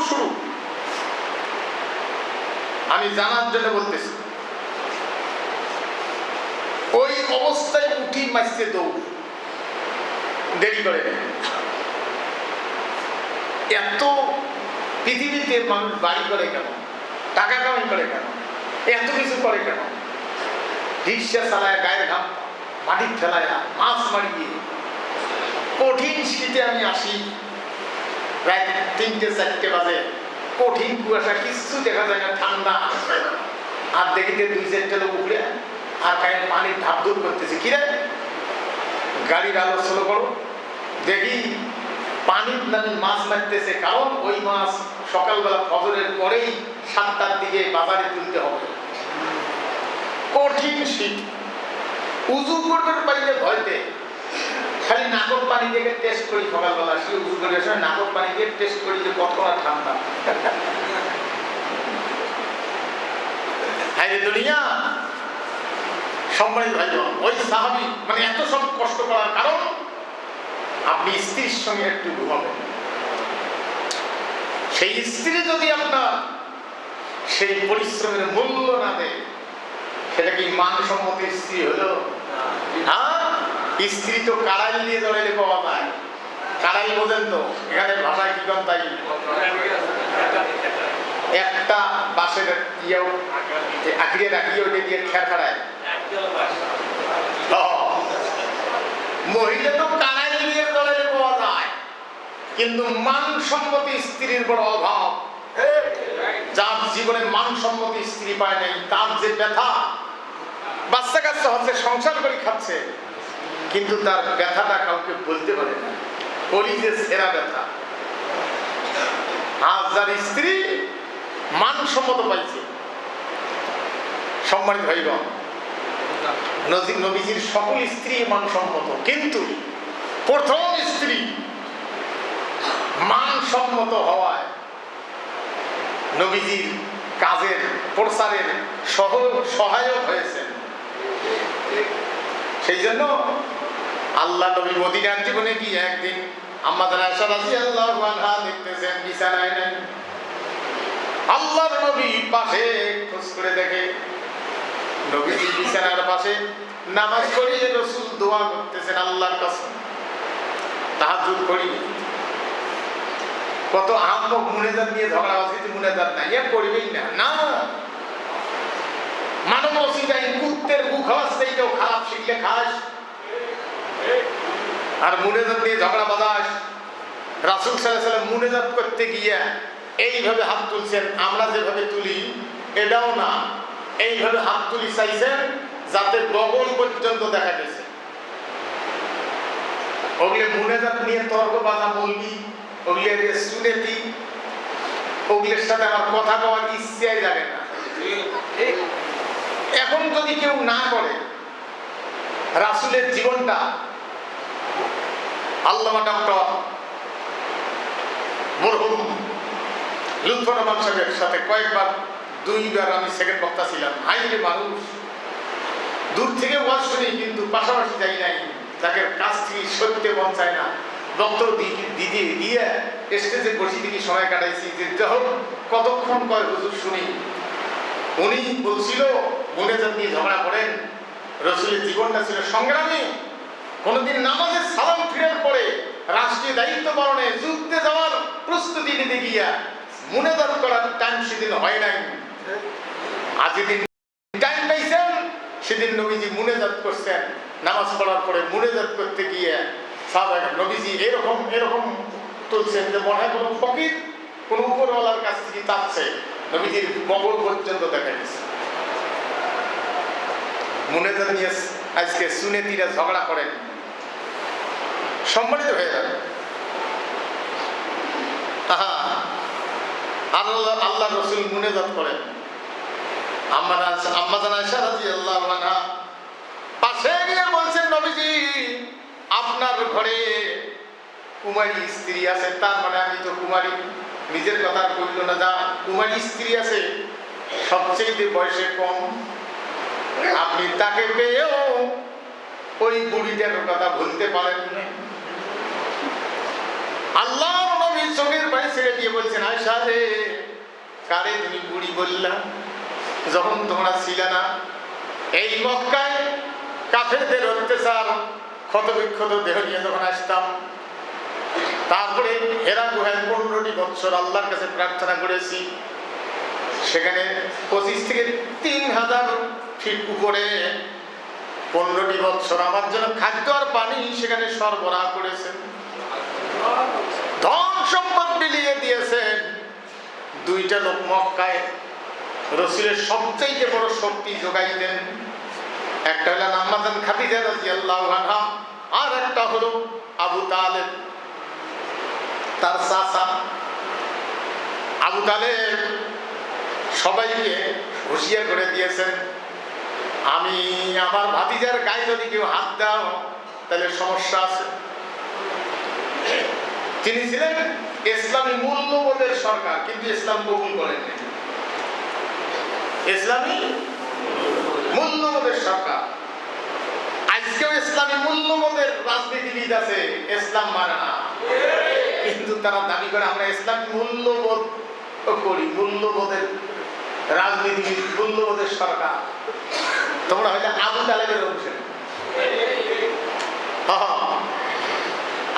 শুরু। আমি জানার জন্য বলতেছি, ওই অবস্থায় উঠি মাসছে দৌড়, দেরি করে। এত পৃথিবীতে মানুষ বাড়ি করে কেন, টাকা কামাই করে কেন, এত কিছু করে কেন? রিক্সা চালায়, গায়ের ঘাম মাটি ফেলায়, মাছ মারিয়ে, কঠিন শীতে আমি আসি, রাত ৩টে-৪টে বাজে, কঠিন কুয়াশা, কিছু দেখা যায় না, ঠান্ডা, আর দেখিতে ২-৪টে লোক উঠে আর গায়ে পানির ধাপ ধুপ করতেছে। কিরে গাড়ির আলো স্লো করো, দেখি পানির নামে মাছ মারতেছে, কারণ ওই মাছ সকালবেলা ফজরের পরেই ৭টার দিকে বাজারে তুলতে হবে। কঠিন শীত, উজু করবে পাইলে ভয়তে খালি নাকর পানি দিয়ে টেস্ট করি, সকালবেলা সে উজু করে এসে নাকর পানি দিয়ে টেস্ট করি যে কতটা ঠান্ডা। হায় রে দুনিয়া। সম্মানিত ভাইজন, ওই সাহাবী মানে এত সব কষ্ট করার কারণ, আপনি স্ত্রীর সঙ্গে একটু ঘুমাবেন, সেই স্ত্রী যদি আপনার সেই পরিশ্রমের মূল্য না দেয়, সেটা কি মানসম্মতির স্ত্রী হলো? হ্যাঁ, স্ত্রী তো কারাইল দিয়ে জড়াইলে পাওয়া যায়। কারাইল বোঝেন তো? এখানে ভাষায় কি কম তাই, একটা বাঁশের ইয়েও আঁকড়িয়ে রাখিয়ে ওইটা দিয়ে খের খাড়ায়। মহিলা তো কারাইল দিয়ে জড়াইলে পাওয়া যায়, কিন্তু মানসম্মতি স্ত্রীর বড় অভাব। যার জীবনে মানসম্মতি স্ত্রী পায় নাই, তার যে ব্যথা, বাচ্চা কাচ্চা হচ্ছে, সংসার করে খাচ্ছে, কিন্তু তার ব্যথাটা কাউকে বলতে পারে না, কলিজে সেরা ব্যথা। আর যার স্ত্রী মানসম্মত পাইছে, সম্মানিত ভাইগণ, নবীজির সকল স্ত্রী মানসম্মত, কিন্তু প্রথম স্ত্রী মানসম্মত হওয়ায় নবীজির কাজের প্রসারের সহায়ক হয়েছেন। সেই জন্য আল্লাহ নবী মদিনার জীবনে গিয়ে একদিন আম্মা জানা আয়েশা রাদিয়াল্লাহু আনহা দেখতেছেন বিছানায় নেই, আল্লাহর নবী পাশে খোঁজ করে দেখে নবীজি বিছানার পাশে নামাজ পড়িয়ে রাসূল দোয়া করতেছেন আল্লাহর কাছে, তাহাজ্জুদ করি। কত আহম্মক মুনাজাত নিয়ে ঝগড়া আছে, মুনাজাত নাই, এ পড়বেই না, না মানব রসিদাই কুত্তের গু খাওয়াস সেইটাও খারাপ শিখলে খাস, আর মুনেজাত নিয়ে ঝগড়া বাজাস। রাসূল সাল্লাল্লাহু আলাইহি ওয়াসাল্লাম মুনেজাত করতে গিয়ে এইভাবে হাত তুলছেন, আমরা যেভাবে তুলি এটাও না, এইভাবে হাত তুলি চাইছেন যাতে বগল পর্যন্ত দেখা গেছে। ওগুলো মুনেজাত নিয়ে তর্ক বাজা বলবি, ওগুলো সুনেতি, ওগুলোর সাথে আমার কথা বলার ইচ্ছাই জাগে না। এখন যদি কেউ না করে, রাসূলের জীবনটা আল্লামা ডক্টর মরহুম লুৎফর রহমান সাহেবের সাথে কয়েকবার, দুইবার আমি সেকেন্ড বক্তা ছিলাম। হাইরে মানুষ দূর থেকে ওয়াজ শুনি, কিন্তু পাশাপাশি যাই নাই, তাকে কাছ থেকে সত্যি মন চায় না। বক্তব্য দিদি দিয়ে স্টেজে বসে দিকে সময় কাটাইছি, যে হোক কতক্ষণ কয় হুজুর শুনি। উনি বলছিল মুনেজাত নিয়ে ঝগড়া করেন, রসুলের জীবনটা ছিল সংগ্রামী। কোনদিন নামাজের সালাম ফিরার পরে রাষ্ট্রীয় দায়িত্ব পালনে যুদ্ধে যাওয়ার প্রস্তুতি নিতে গিয়া মুনেজাত করার টাইম সেদিন হয় নাই। আজ যেদিন টাইম পাইছেন সেদিন নবীজি মুনেজাত করছেন। নামাজ পড়ার পরে মুনেজাত করতে গিয়ে সাহাবায়ে নবীজি এরকম এরকম তুলছেন যে মনে হয় কোনো ফকির কোন উপরওয়ালার কাছ থেকে চাচ্ছে, নবীজির বগল পর্যন্ত দেখা গেছে। মুনেজাত নিয়ে আজকে সুনেতিরা ঝগড়া করেন, সম্মানিত হয়ে যাবে। আল্লাহ রসুল মুনেজাত করেন। আম্মা জান আয়েশা রাদিয়াল্লাহু আনহা পাশে গিয়ে বলছেন, নবীজি আপনার ঘরে কুমারী স্ত্রী আছে, তার মানে আমি তো কুমারী, নিজের কথা বলল না, যা কুমারী স্ত্রী আছে সবচেয়ে বয়সে কম, আপনি তাকে পেয়েও ওই বুড়িটার কথা ভুলতে পারেন না। আল্লাহ নবী চোখের পানি ছেড়ে দিয়ে বলছেন, আয়েশা রে, কারে তুমি বুড়ি বললা? যখন তোমরা ছিলে না এই মক্কায়, কাফেরদের অত্যাচার, ক্ষতবিক্ষত দেহ নিয়ে যখন আসতাম, তারপরে হেরা গুহায় 15টি বছর আল্লাহর কাছে প্রার্থনা করেছি, সেখানে 25 থেকে 3000 ফিট উপরে 15টি বছর আমার জন্য খাদ্য আর পানি সেখানে সরবরাহ করেছেন, ধন সম্পদ বিলিয়ে দিয়েছেন। দুইটা লোক মক্কায় রসুলের সবচেয়ে বড় শক্তি যোগাইতেন, একটা হলো আম্মা জান খাদিজা রাদিয়াল্লাহু আনহা, আর একটা হলো আবু তালেব, তার চাচা। আবু তালেব সবাইকে হুঁশিয়ার করে দিয়েছেন, আমি আমার ভাতিজার গায়ে যদি কেউ হাত দাও তাহলে সমস্যা আছে। তিনি ছিলেন ইসলামী মূল্যবোধের সরকার, কিন্তু ইসলাম কবুল করেননি। ইসলামী মূল্যবোধের সরকার, আজকেও ইসলামী মূল্যবোধের রাজনীতিবিদ আছে, ইসলাম মানে না, কিন্তু তারা দাবি করে আমরা ইসলামী মূল্যবোধ করি, মূল্যবোধের রাজনীতিবিদ, মূল্যবোধের সরকার। তোমরা হয়তো আবু তালেবের অংশ।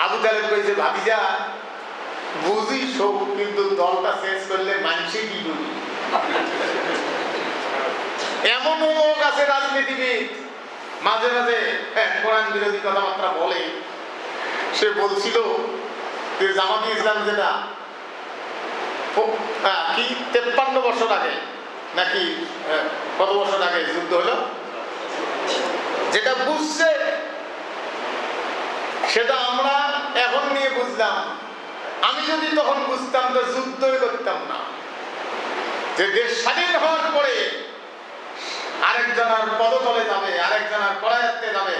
আবু তালেব কইছে, ভাতিজা বুঝি সব, কিন্তু দলটা শেষ করলে মানুষে কি বুঝি। এমন লোক আছে রাজনীতিবিদ মাঝে মাঝে কোরআন বিরোধী কথাবার্তা বলে। সে বলছিল যে জামাতে ইসলাম যেটা কি 53 বছর আগে নাকি কত বছর আগে যুদ্ধ হলো, যেটা বুঝছে সেটা আমরা এখন নিয়ে বুঝলাম। আমি যদি তখন বুঝতাম তো যুদ্ধই করতাম না, যে দেশ স্বাধীন হওয়ার পরে আরেকজনের পদতলে যাবে, আরেকজনের কড়াইতে যাবে,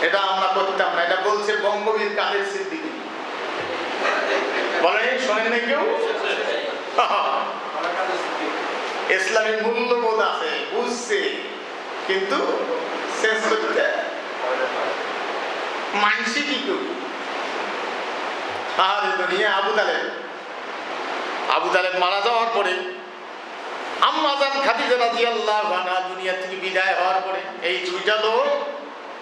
এটা আমরা করতাম না। এটা বলছে বঙ্গবীর কাদের সিদ্দিকী, বলেন শোনেন না কেউ? ইসলামী মূল্যবোধ আছে, বুঝছে, কিন্তু শেষ করতে মানসি কি করি। আর দুনিয়া আবু তালেব মারা যাওয়ার পরে আম্মা জান খাদিজা রাদিয়াল্লাহু আনহা দুনিয়া থেকে বিদায় হওয়ার পরে এই দুইটা লোক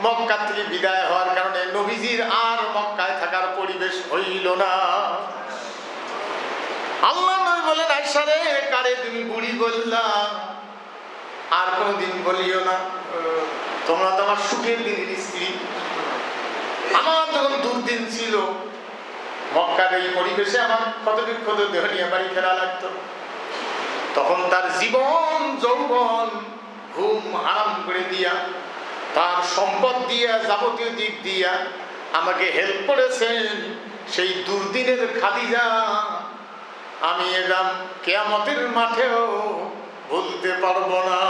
মক্কা থেকে বিদায় হওয়ার কারণে নবীজির আর মক্কায় থাকার পরিবেশ হইল না। আল্লাহ বলেন, আয়সা রে, কারে তুমি বুড়ি বললা, আর কোনোদিন বলিও না, তোমরা তো আমার সুখের দিনের স্ত্রী। আমার তখন দুর্দিন ছিল, মক্কার এই পরিবেশে আমার কত বিক্ষত দেহ নিয়ে বাড়ি ফেরা লাগতো। তখন তার জীবন যৌবন ঘুম হারাম করে দিয়া, তার সম্পদ দিয়া, যাবতীয় দিক দিয়া আমাকে হেল্প করেছেন সেই দুর্দিনের খাদিজা। আমি এলাম কিয়ামতের মাঠেও ভুলতে পারবো না।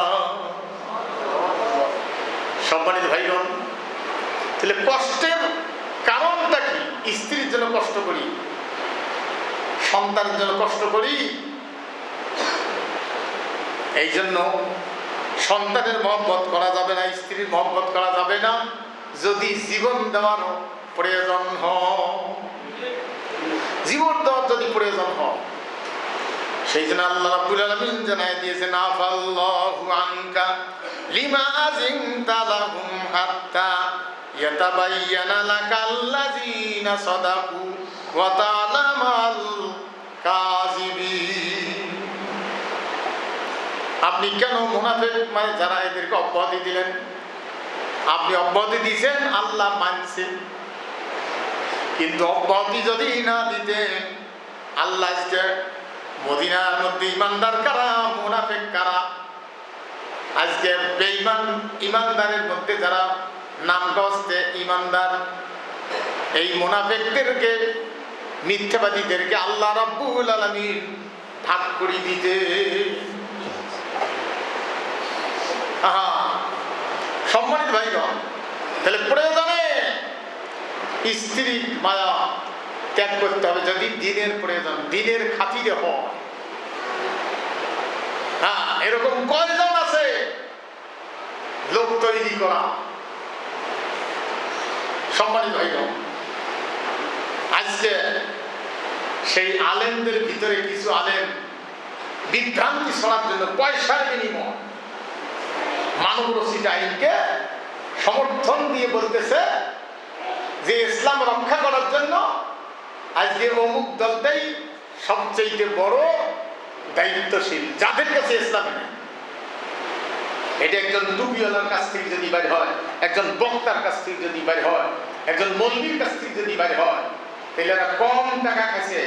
সম্মানিত ভাইগণ, তাহলে কষ্টের কারণটা কি? স্ত্রীর জন্য কষ্ট করি, সন্তানের জন্য কষ্ট করি। এই জন্য সন্তানের মহব্বত করা যাবে না, স্ত্রীর মহব্বত করা যাবে না যদি জীবন দেওয়ার প্রয়োজন হয়, জীবন দেওয়ার যদি প্রয়োজন হয়। সেই জন্য আল্লাহ রাব্বুল আলামিন জানায় দিয়েছেন, আফাল্লাহু আনকা লিমা আযিনতা লাহুম হাত্তা ইয়াতাবায়্যানা লাকাল্লাযীনা সাদাকু ওয়া তা'লামাল কাযিবিন। আপনি কেন মুনাফিক মানে যারা এদেরকে অব্যাহতি দিলেন? আপনি অব্যাহতি দিয়েছেন, আল্লাহ মানছে, কিন্তু অব্যাহতি যদি না দিতেন, আল্লাহ আজকে মদিনার মধ্যে ইমানদার কারা, মুনাফিক কারা, আজকে বেঈমান ইমানদারের মধ্যে যারা নাম কষ্টে ইমানদার, এই মুনাফিকদেরকে, মিথ্যাবাদীদেরকে আল্লাহ রাব্বুল আলামিন ভাগ করে দিতে। সম্মানিত ভাইগণ, তাহলে প্রয়োজনে স্ত্রী মায়া ত্যাগ করতে হবে যদি দিনের প্রয়োজন, দিনের খাতিরে হয়। এরকম কয়জন আছে লোক তৈরি করা। সম্মানিত ভাইগণ, আজকে সেই আলেমদের ভিতরে কিছু আলেম বিভ্রান্তি ছড়ার জন্য পয়সার বিনিময় মানবরচিত আইনকে সমর্থন দিয়ে বলতেছে যে ইসলাম রক্ষা করার জন্য আজকে অমুক দলটাই সবচেয়ে বড় দায়িত্বশীল, যাদের কাছে ইসলাম নেই। এটা একজন টুপিওয়ালার কাছ থেকে যদি বাইর হয়, একজন বক্তার কাছ থেকে যদি বাইর হয়, একজন মৌলবীর কাছ থেকে যদি বাইর হয়, তাহলে এরা কম টাকা খাইছে,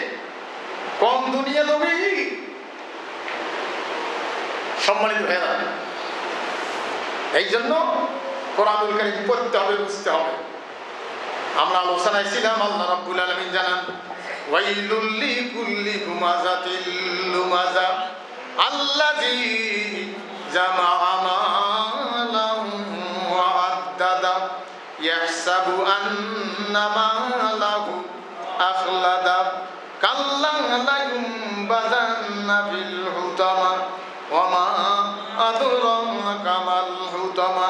কম দুনিয়া নবী। সম্মানিত ভাইরা, এই জন্য কোরআনুল কারীম পড়তে হবে, বুঝতে হবে। আমরা আলোচনায় ছিলাম, আল্লাহ রাব্বুল আলামিন জানান, ওয়াইলুল লিকুল্লি হুমাযাতিল লুমাযা আল্লাযী জামাআ মালান ওয়া আদ্দাদা ইয়াহসাবু আন্না মালাহু আখলাদা কাল্লা লা ইউনবাযান্না ফিল হুতামা ওয়া মা আদরাকা মাল হুতামা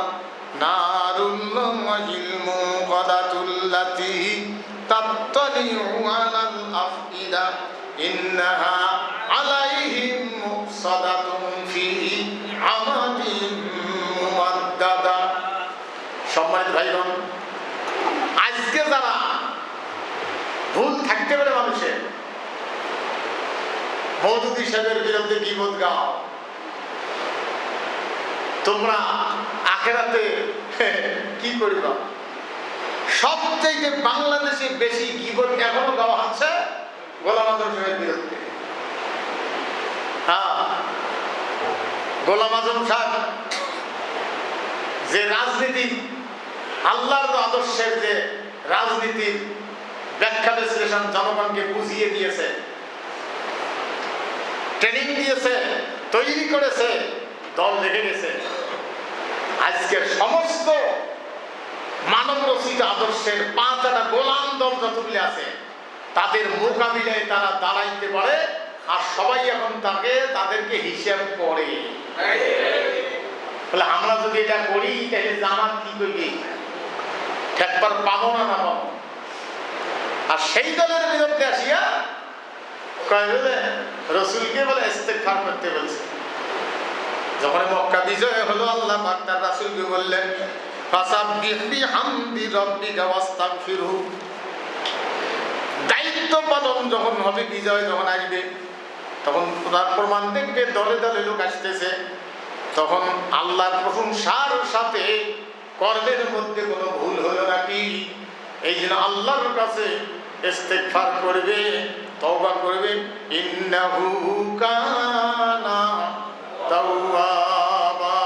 নারুল্লাহিল মুকাদাতুল্লাতী তাত্তালিউ আলাল আফইদা ইন্নাহা আলাইহিম মুসাদাতুন ফি আমাদিন মুমাদ্দাদা। সম্মানিত ভাইগণ, আজকে যারা ভুল থাকতে পারে মানুষের, মওদুদী সাহেবের বিরুদ্ধে গীবত গাও, তোমরা আখেরাতে কি করিবা? সবচেয়ে বাংলাদেশে বেশি গীবত এখনো গাওয়া হচ্ছে গোলাম আজম সাহেবের বিরুদ্ধে। গোলাম আজম সাহেব যে রাজনীতি, আল্লাহর আদর্শের যে রাজনীতির ব্যাখ্যা বিশ্লেষণ জনগণকে বুঝিয়ে দিয়েছে, ট্রেনিং দিয়েছে, তৈরি করেছে, দল রেখে গেছে। আজকের সমস্ত মানব রচিত আদর্শের পাঁচটা গোলাম দল যতগুলি আছে, তাদের মোকাবিলায় তারা দাঁড়াইতে পারে, আর সবাই এখন তাদেরকে হিসাব করে। বলে আমরা যদি এটা করি তাহলে জামাত কি করবি, একবার পাবো না না পাবো। আর সেই দলের বিরুদ্ধে আসিয়া কয় বলে রসুলকে বলে ইস্তেগফার করতে বলছে। যখন মক্কা বিজয় হলো, আল্লাহ পাক তার রাসূলকে বললেন, ফাসাব্বিহ বিহামদি রাব্বিকা ওয়াস্তাগফিরহু। দায়িত্ব পালন যখন হবে, বিজয় যখন আসবে, তখন তার প্রমাণ দেখবে দলে দলে লোক আসতেছে। তখন আল্লাহর প্রশংসার সাথে কর্মের মধ্যে কোনো ভুল হলো নাকি, এই জন্য আল্লাহর কাছে ইস্তেগফার করবে, তওবা করবে। ইন্নাহু কানা তাওয়াবা।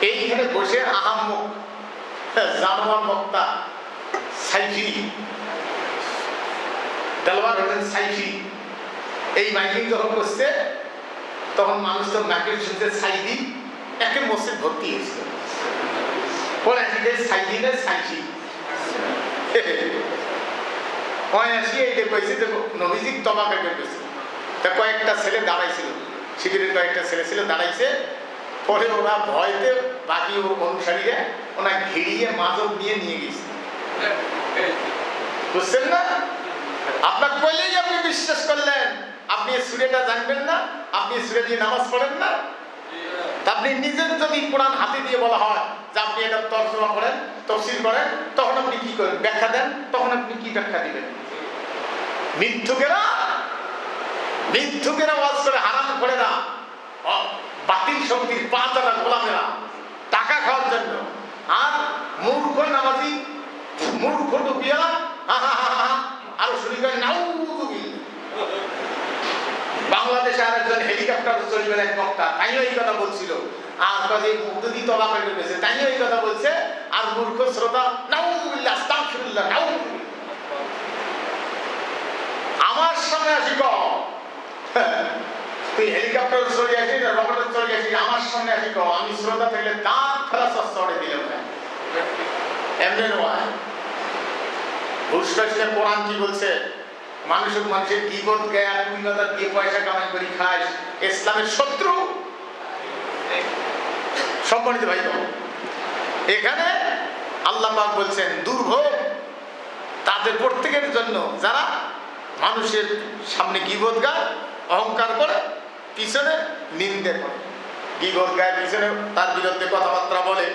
এইখানে বসে আহাম্মক জানোয়ার বক্তা সাইফি, দেলওয়ার হোসেন সাইফি এই মাইকিং যখন করছে, তখন মানুষ তো মাইকিং শুনতে সাইদি একে মসজিদ ভর্তি হয়েছিল। বলে সাইদি না সাইফি আসি এইটা কইছে যে নবীজি তবা কাকে কইছে। তা কয়েকটা ছেলে দাঁড়াইছিল, শিবিরের কয়েকটা ছেলে ছিল দাঁড়াইছে। পরে ওরা ভয়তে বাকি অনুসারীরা ওনা ঘিরিয়ে মাদক নিয়ে গেছে। বুঝছেন না? আপনার কইলেই আপনি বিশ্বাস করলেন। আপনি সূরাটা জানবেন না, আপনি সূরা দিয়ে নামাজ পড়েন না। আপনি নিজের যদি কোরআন হাতে দিয়ে বলা হয় যে আপনি এটা তর্জমা করেন, তাফসীর করেন, তখন আপনি কি করেন? ব্যাখ্যা দেন। তখন আপনি কি ব্যাখ্যা দিবেন? মিথ্যুকেরা ওয়াজ করে হারাম করে না, বাতিল শক্তির পাঁচটা গোলামেরা টাকা খাওয়ার জন্য। আর মূর্খ নামাজি, মূর্খ টুপিয়া আরো শুরু করে নাউযুবিল্লাহ। বাংলাদেশে আর একজন হেলিকপ্টার চলবে এক বক্তা, তাইও এই কথা বলছিল। আর কাজে মুক্তি তবা করে গেছে, তাইও এই কথা বলছে। আর মূর্খ শ্রোতা নাউযুবিল্লাহ, আস্তাগফিরুল্লাহ, নাউযুবিল্লাহ। আমার সামনে আসি ক তুই হেলিকপ্টার চলে আসি না রকেটে চলে আসি, আমার সামনে আসি ক আমি শ্রোতা থাকলে দাঁত ফেলা চড়ে দিলাম। এমনি নয়। হুশটা কোরআন কি বলছে? মানুষের গীবত গায়া তুই কথা দিয়ে পয়সা কামাই করি খাস, ইসলামের শত্রু। সম্মানিত ভাই, এখানে আল্লাহ পাক বলছেন দুর্ভোগ তাদের প্রত্যেকের জন্য যারা মানুষের সামনে গীবত গায়, অহংকার করে, পিছনে নিন্দে করে। গীবত গায়, পিছনে তার বিরুদ্ধে কথাবার্তা বলে।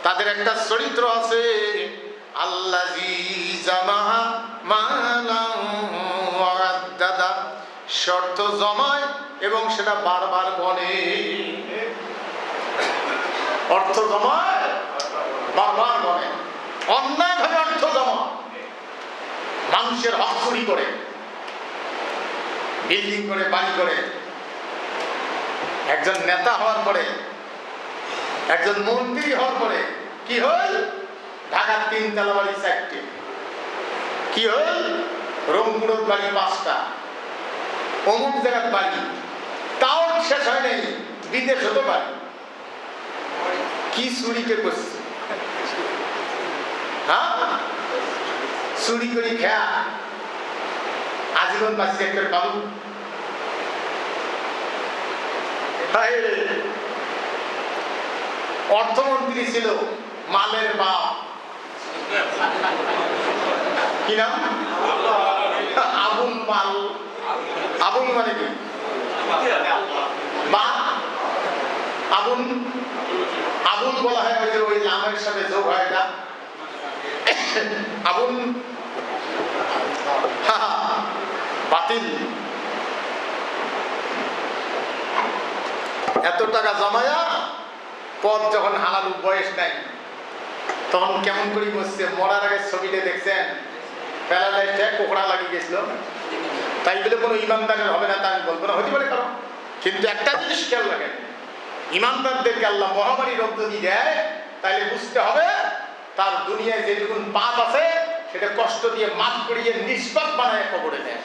তাদের একটা চরিত্র আছে, আল্লাযী জামা মালান ওয়া আদ্দাদা, শর্ত জমায় এবং সেটা বারবার বলে। অর্থ জমায় বারবার বলে, অন্যায়ভাবে অর্থ জমা, মানুষের হক চুরি করে, বিল্ডিং করে, বাড়ি করে। একজন নেতা হওয়ার পরে, একজন মন্ত্রী হওয়ার পরে কি হল? ঢাকার 3 তলা বাড়ি 4টে, কি হল? রংপুরের বাড়ি 5টা, অমুক জায়গার বাড়ি, তাও শেষ হয় নাই, বিদেশ হতে পারে। কি চুরিকে করছে? হ্যাঁ, চুরি করি খেয়া আজীবন বাঁচি একটা পাবো। অর্থমন্ত্রী ছিল মালের বাপ, কি নাম? আবুল মাল। আবুল মানে কি? আবুল, আবুল বলা হয় ওই নামের সাথে যোগ হয় না, আবুল বাতিল। এত টাকা জমায়া পদ যখন হালাল বয়স নাই, তখন কেমন করে বসছে। মরার আগে ছবিটা দেখছেন, প্যারালাইজড কোকড়া লাগিয়ে গেছিল। তাই বলে কোনো ইমানদারের হবে না তা আমি বলবো না, হতে পারে কারণ। কিন্তু একটা জিনিস খেয়াল রাখেন, ইমানদারদেরকে আল্লাহ মহামারী রোগ যদি দেয়, তাহলে বুঝতে হবে তার দুনিয়ায় যেটুকুন পাপ আছে সেটা কষ্ট দিয়ে মাফ করিয়ে নিষ্পাপ বানায় কবরে দেয়।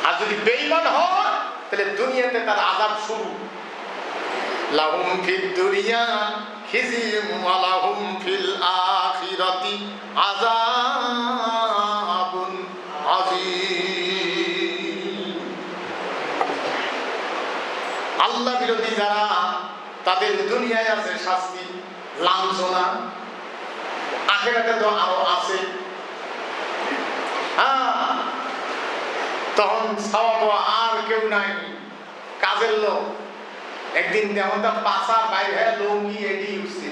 আর যদি বেঈমান হয়, তাহলে দুনিয়াতে তার আযাব শুরু। লাহুম ফিদ দুনিয়া খিজিয়ুম ওয়া লাহুম ফিল আখিরাতি আযাবুন আযীম। আল্লাহ বিরোধী যারা, তাদের দুনিয়ায় আছে শাস্তি, লাঞ্ছনা, আখিরাতে তো আরো আছে। তখন সওয়াব আর কেউ নাই, কাজের লোক। একদিন দেহটা পাশা বাইরে লঙ্গি এগিয়ে উঠছে,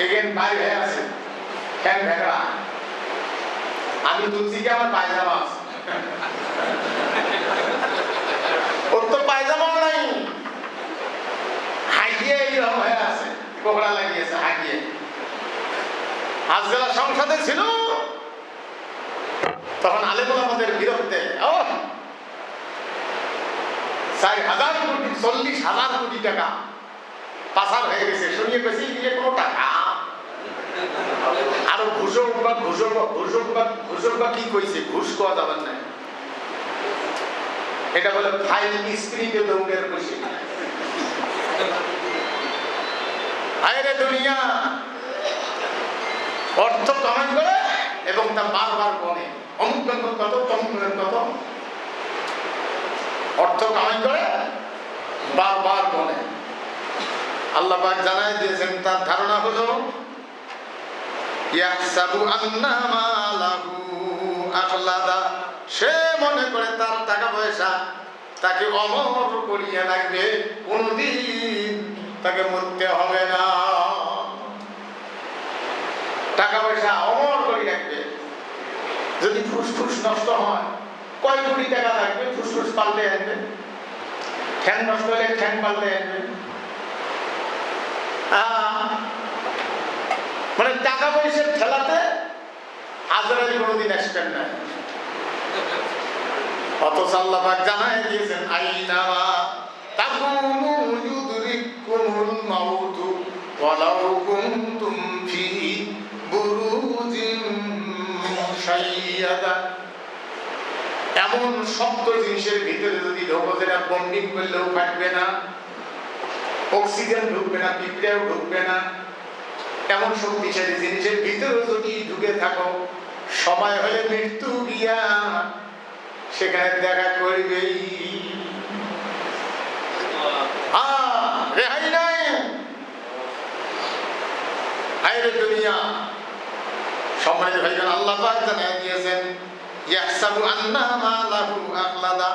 এগেন বাইরে আছে ফ্যান ভেড়া। আমি তুলছি কি আমার পায়জামা আছে, ওর তো পায়জামাও নাই, হাগিয়ে এইরকম হয়ে আছে, কোকড়া লাগিয়েছে হাগিয়ে। আজকাল সংসদে ছিল তখন আলেমুল আমাদের বিরুদ্ধে 4,000 কোটি 40,000 কোটি টাকা পাচার হয়ে গেছে, শুনিয়ে পেয়েছি দিয়ে কোনো টাকা আরো ঘুষক বা কি কইছে, ঘুষ পাওয়া যাবে না, এটা বলে ফাইল স্ত্রীকে দৌড়ের খুশি। হায়রে দুনিয়া, অর্থ কামাই করে এবং তা বারবার বলে অমুক বেতন কত তমুক বেতন কত, অর্থ কামাই করে বারবার বলে। আল্লাহ পাক জানাই দিয়েছেন তার ধারণা হলো ইয়াহসাবু আন্না মালাহু আখলাদা, সে মনে করে তার টাকা পয়সা তাকে অমর করিয়ে রাখবে, কোনদিন তাকে মরতে হবে না। টাকা পয়সা অমর করে রাখবে। যদি ফুসফুস নষ্ট হয়, কয় কোটি টাকা লাগবে, ফুসফুস পাল্টে আনবে, ঠ্যাং নষ্ট হলে ঠ্যাং পাল্টে আনবে। মানে টাকা পয়সার ঠেলাতে আজরাইল কোনোদিন আসবেন না। অথচ আল্লাহ পাক জানায় দিয়েছেন আইনামা তাকুনু ইউদরিকুমুল মাউতু ওয়ালাউ কুনতুম ফি বুরুজিন মুশাইয়াদা। এমন শক্ত জিনিসের ভিতরে যদি ঢোকো যেটা বন্ডিং করলেও ফাটবে না, অক্সিজেন ঢুকবে না, পিঁপড়েও ঢুকবে না, এমন শক্তিশালী জিনিসের ভিতরে যদি ঢুকে থাকো, সময় হলে মৃত্যু গিয়া সেখানে দেখা করবেই, রেহাই নাই। হায়রে দুনিয়া, সম্মানিত ভাইগণ, আল্লাহ পাক জানায় দিয়েছেন ইয়াহসাবু আন্না মালাহু আখলাদা,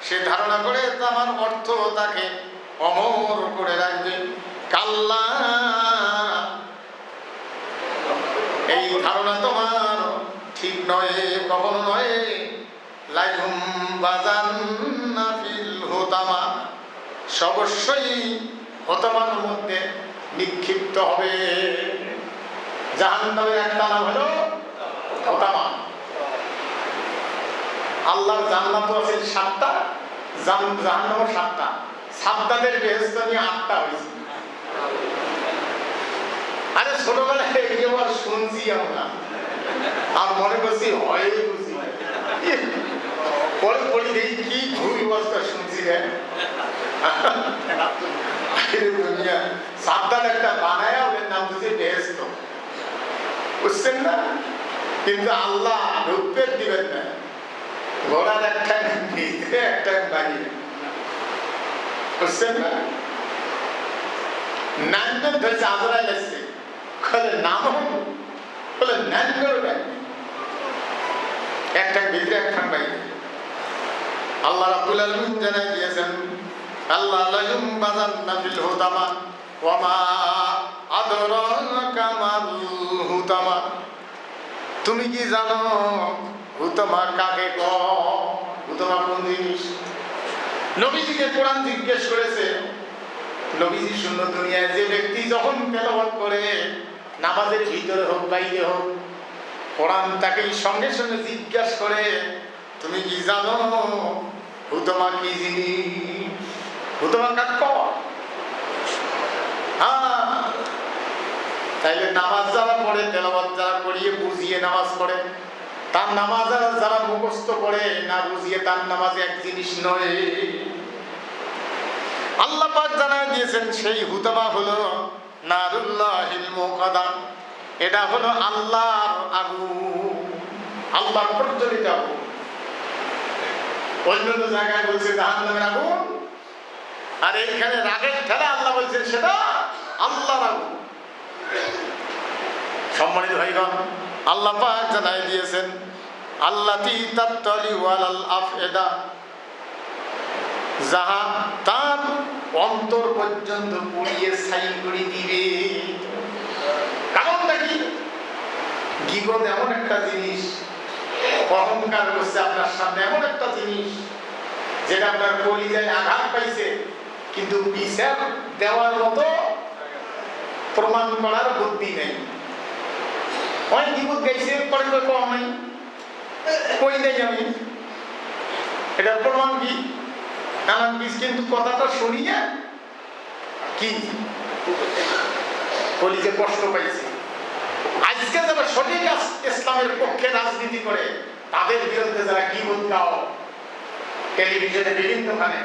সে ধারণা করে আমার অর্থ তাকে অমর করে রাখবে। কাল্লা, এই ধারণা তোমার ঠিক নয়, কখনো নয়। লাইহুম বাজান্না ফিল হুতামা, অবশ্যই হুতামার মধ্যে নিক্ষিপ্ত হবে। জাহান্নামের একটা নাম হলো হুতামা। আল্লাহর জান্নাত আছে 7টা, জাহান্নামও 7টা, সাদ্দাদের বেহেশত নিয়ে 8টা হয়েছে। আরে ছোটবেলায় এগুলো শুনছি আমরা, আর মনে করছি হয় বুঝি, পরে পড়ি দেখি কি ভুল অবস্থা শুনছি রে। দুনিয়া সাদ্দাত একটা বানায় ওদের নাম দিচ্ছে বেহেশত, বুঝছেন না? কিন্তু আল্লাহ ঢুকতে দিবেন না, ঘোড়ার একটা ভিতরে একটা বাড়িয়ে, বুঝছেন না? নাইনটা ধরেছে আজরাইল এসছে, নাম বলে নাইন করে একটা ভিতরে একটা বাইরে। আল্লাহ রাব্বুল আলামিন জানাই দিয়েছেন আল্লাহ লাহুম বাযান্না ফিল হুতামা ওয়া মা আদরাকা মাল হুতামা। তুমি কি জানো হুতামা কাকে কয়? হুতামা কোন জিনিস? নবীজিকে কোরআন জিজ্ঞেস করেছে। নবীজি শূন্য দুনিয়ায় যে ব্যক্তি যখন তেলাওয়াত করে, নামাজের ভিতরে হোক বাইরে হোক, কোরআন তাকে সঙ্গে সঙ্গে জিজ্ঞাসা করে তুমি কি জানো হুতামা কি জিনিস? হুতামা কাকে কয়? তাইলে নামাজ যারা পড়ে, তেলাওয়াত যারা করিয়ে বুঝিয়ে নামাজ পড়ে, তার নামাজ যারা মুখস্থ করে না বুঝিয়ে, তার নামাজ এক জিনিস নয়। আল্লাহ পাক জানায় দিয়েছেন সেই হুতামা হলো নারুল্লাহিল মুকাদা, এটা হলো আল্লাহর আগুন, আল্লাহর প্রজ্বলিত আগুন। অন্য জায়গায় বলছে জাহান্নামের আগুন, আর এইখানে রাগের ঠেলা আল্লাহ বলছেন সেটা আল্লাহর আগুন। সম্মানিত ভাইগণ, আল্লাহ পাক জানায় দিয়েছেন আল্লাতী তাত্তালিউ আলাল আফএদা, যাহা তার অন্তর পর্যন্ত পুড়িয়ে ছাই করে দিবে। কারণটা কি? গীবত এমন একটা জিনিস অহংকার করছে আপনার সামনে এমন একটা জিনিস যেটা আপনার কলিজায় আঘাত পাইছে, কিন্তু বিচার দেওয়ার মতো প্রমাণ করার বুদ্ধি নেই। অনেক গীবত গাইছে, পরে কম নাই, কই নেই আমি, এটার প্রমাণ কি? নানান বীজ, কিন্তু কথাটা শুনিয়া কি কলিজে কষ্ট পাইছে। আজকে যারা সঠিক ইসলামের পক্ষে রাজনীতি করে তাদের বিরুদ্ধে যারা গীবত গাও টেলিভিশনে বিভিন্নখানে,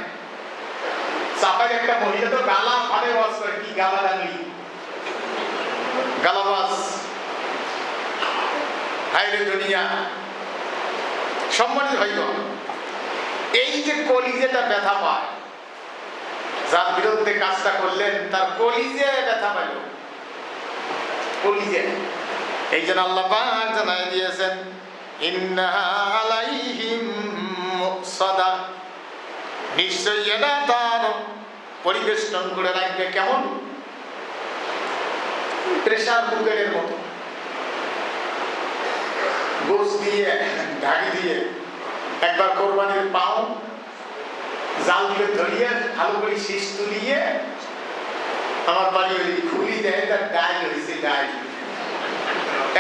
চাপার একটা মহিলা তো গালা ফাড়ে ওয়াজ করে, কি গালা রাঙলি গালাবাজ, হাইরে দুনিয়া। সম্মানিত ভাইগণ, এই যে কলিজেটা ব্যথা পায়, যার বিরুদ্ধে কাজটা করলেন তার কলিজে ব্যথা পাইল, কলিজে। এই জন্য আল্লাহ পাক জানাই দিয়েছেন ইন্না আলাইহিম মুকসাদা, নিশ্চয়ই এটা তার পরিবেষ্টন করে রাখবে কেমন? প্রেসার কুকারের মতো, গোস দিয়ে ঢাকি দিয়ে একবার কোরবানির পাও জাল দিয়ে ধরিয়ে ভালো করে শীষ তুলিয়ে আমার বাড়ি ওই খুলি দেয়, তার ডাল হয়েছে, ডাল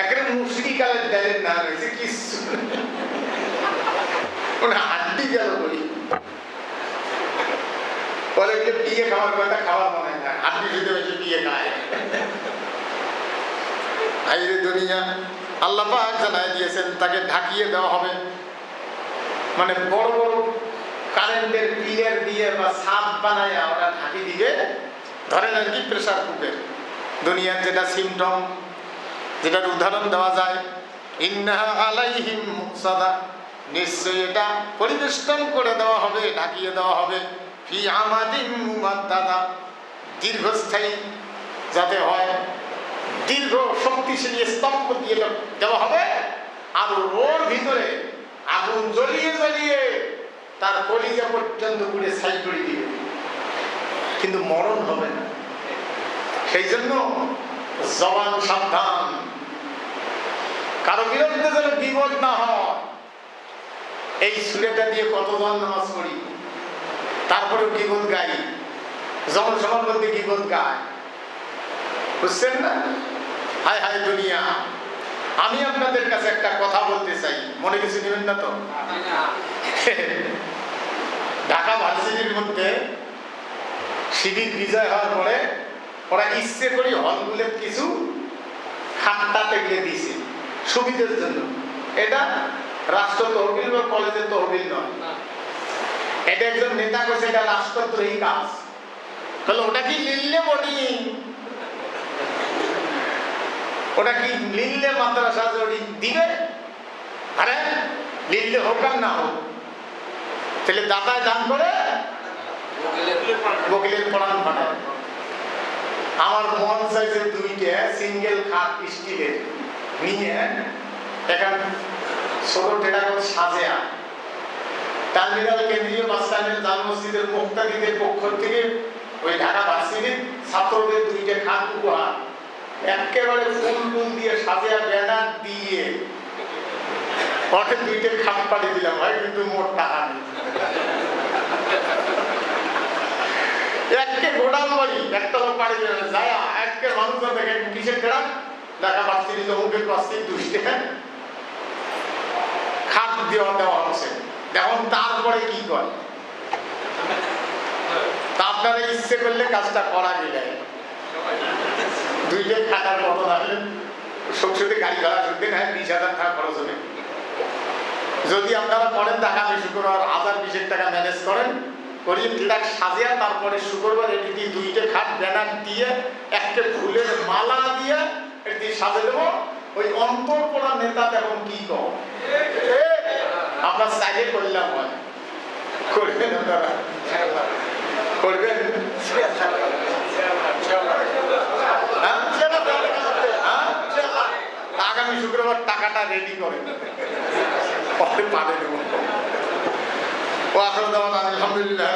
একেবারে মুসরি কালের ডালের না রয়েছে কিছু, ওটা হাড্ডি গেল বলি পরে পিয়ে খাওয়ার কথা, খাওয়ার মনে হয় হাড্ডি যদি হয়েছে পিয়ে খায়। আইরে দুনিয়া, আল্লাহ পাক জানাই দিয়েছেন তাকে ঢাকিয়ে দেওয়া হবে, মানে বড় বড় কারেন্টের পিলার দিয়ে বা ছাদ বানায় ওরা ঢাকি দিবে। ধরেন আর কি প্রেসার কুকার, দুনিয়ার যেটা সিমটম, যেটার উদাহরণ দেওয়া যায়, ইন্নাহা আলাইহিম মুকসাদা, নিশ্চয়ই এটা পরিবেষ্টন করে দেওয়া হবে, ঢাকিয়ে দেওয়া হবে, ফি আমাদিন মুমাদ্দাদা, দীর্ঘস্থায়ী যাতে হয়, দীর্ঘ শক্তিশালী স্তম্ভ দিয়ে দেওয়া হবে। আর ওর ভিতরে আগুন জ্বলিয়ে জ্বলিয়ে তার কলিজা পর্যন্ত পুড়ে ছাই করে দিবে, কিন্তু মরণ হবে না। সেই জন্য জবান সাবধান, কারো বিরুদ্ধে যেন বিপদ না হয়। এই সুরেটা দিয়ে কতজন নামাজ পড়ি, তারপরেও গীবত গাই, জনসভার মধ্যে গীবত গায়, বুঝছেন না? হায় হায় দুনিয়া। আমি আপনাদের কাছে একটা কথা বলতে চাই, মনে কিছু নেবেন না তো? ঢাকা ভার্সিটির মধ্যে শিবির বিজয় হওয়ার পরে ওরা ইচ্ছে করে হলগুলো কিছু খাট্টা টেগলে দিয়েছে সুবিধার জন্য। এটা রাষ্ট্র তহবিল বা কলেজের তহবিল নয়, এটা একজন নেতা করছে, এটা রাষ্ট্রদ্রোহী কাজ। তাহলে ওটা কি লিল্লে বনি, ওটা কি লিল্লে মাদ্রাসা দিবে? আরে লিল্লে হোক আর না হোক, তাহলে দাতায় দান করে বকিলের পড়ান ফাটায়। আমার মন চাইছে দুইটা সিঙ্গেল খাট স্টিলের নিয়ে এখন ছোট টেরাকোট সাজেয়া টার্মিনাল কেন্দ্রীয় বাস স্ট্যান্ডের জাল মসজিদের মুক্তাদিদের পক্ষ থেকে ওই ঢাকা ভার্সিটির ছাত্রদের দুইটা খাট উপহার, একেবারে ফুল ফুল দিয়ে সাজেয়া ব্যানার দিয়ে ওকে দুইটা খাট পাঠিয়ে দিলাম ভাই, কিন্তু মোট টাকা নেই। একে গোডাল বাড়ি একটা লোক পাঠিয়ে দিলাম, যায় একে মানুষজন দেখে কিসের ট্রাক ঢাকা ভার্সিটি তমুকের পাশ থেকে 2 টাকা খাট দেওয়া হচ্ছে। এখন তারপরে কি করে, তা আপনারা ইচ্ছে করলে কাজটা করা গেলে 2 খাটার মতো আসলে সংসদে গাড়ি ভাড়া শুনতে না 20,000 টাকা খরচ হবে। যদি আপনারা করেন টাকা বেশি করে 1020 টাকা ম্যানেজ করেন, করিয়ে ট্রাক সাজিয়া তারপরে শুক্রবার এটি দিয়ে 2 খাট ব্যানার দিয়ে একটা ফুলের মালা দিয়ে এটি সাজে দেবো। ওই অন্তর পড়া নেতা এখন কি কর আপনার সাইডে করলাম হয়, করবেন আপনারা, করবেন আগামী শুক্রবার টাকাটা রেডি করেন, পরে পাঠিয়ে দেবো। আলহামদুলিল্লাহ।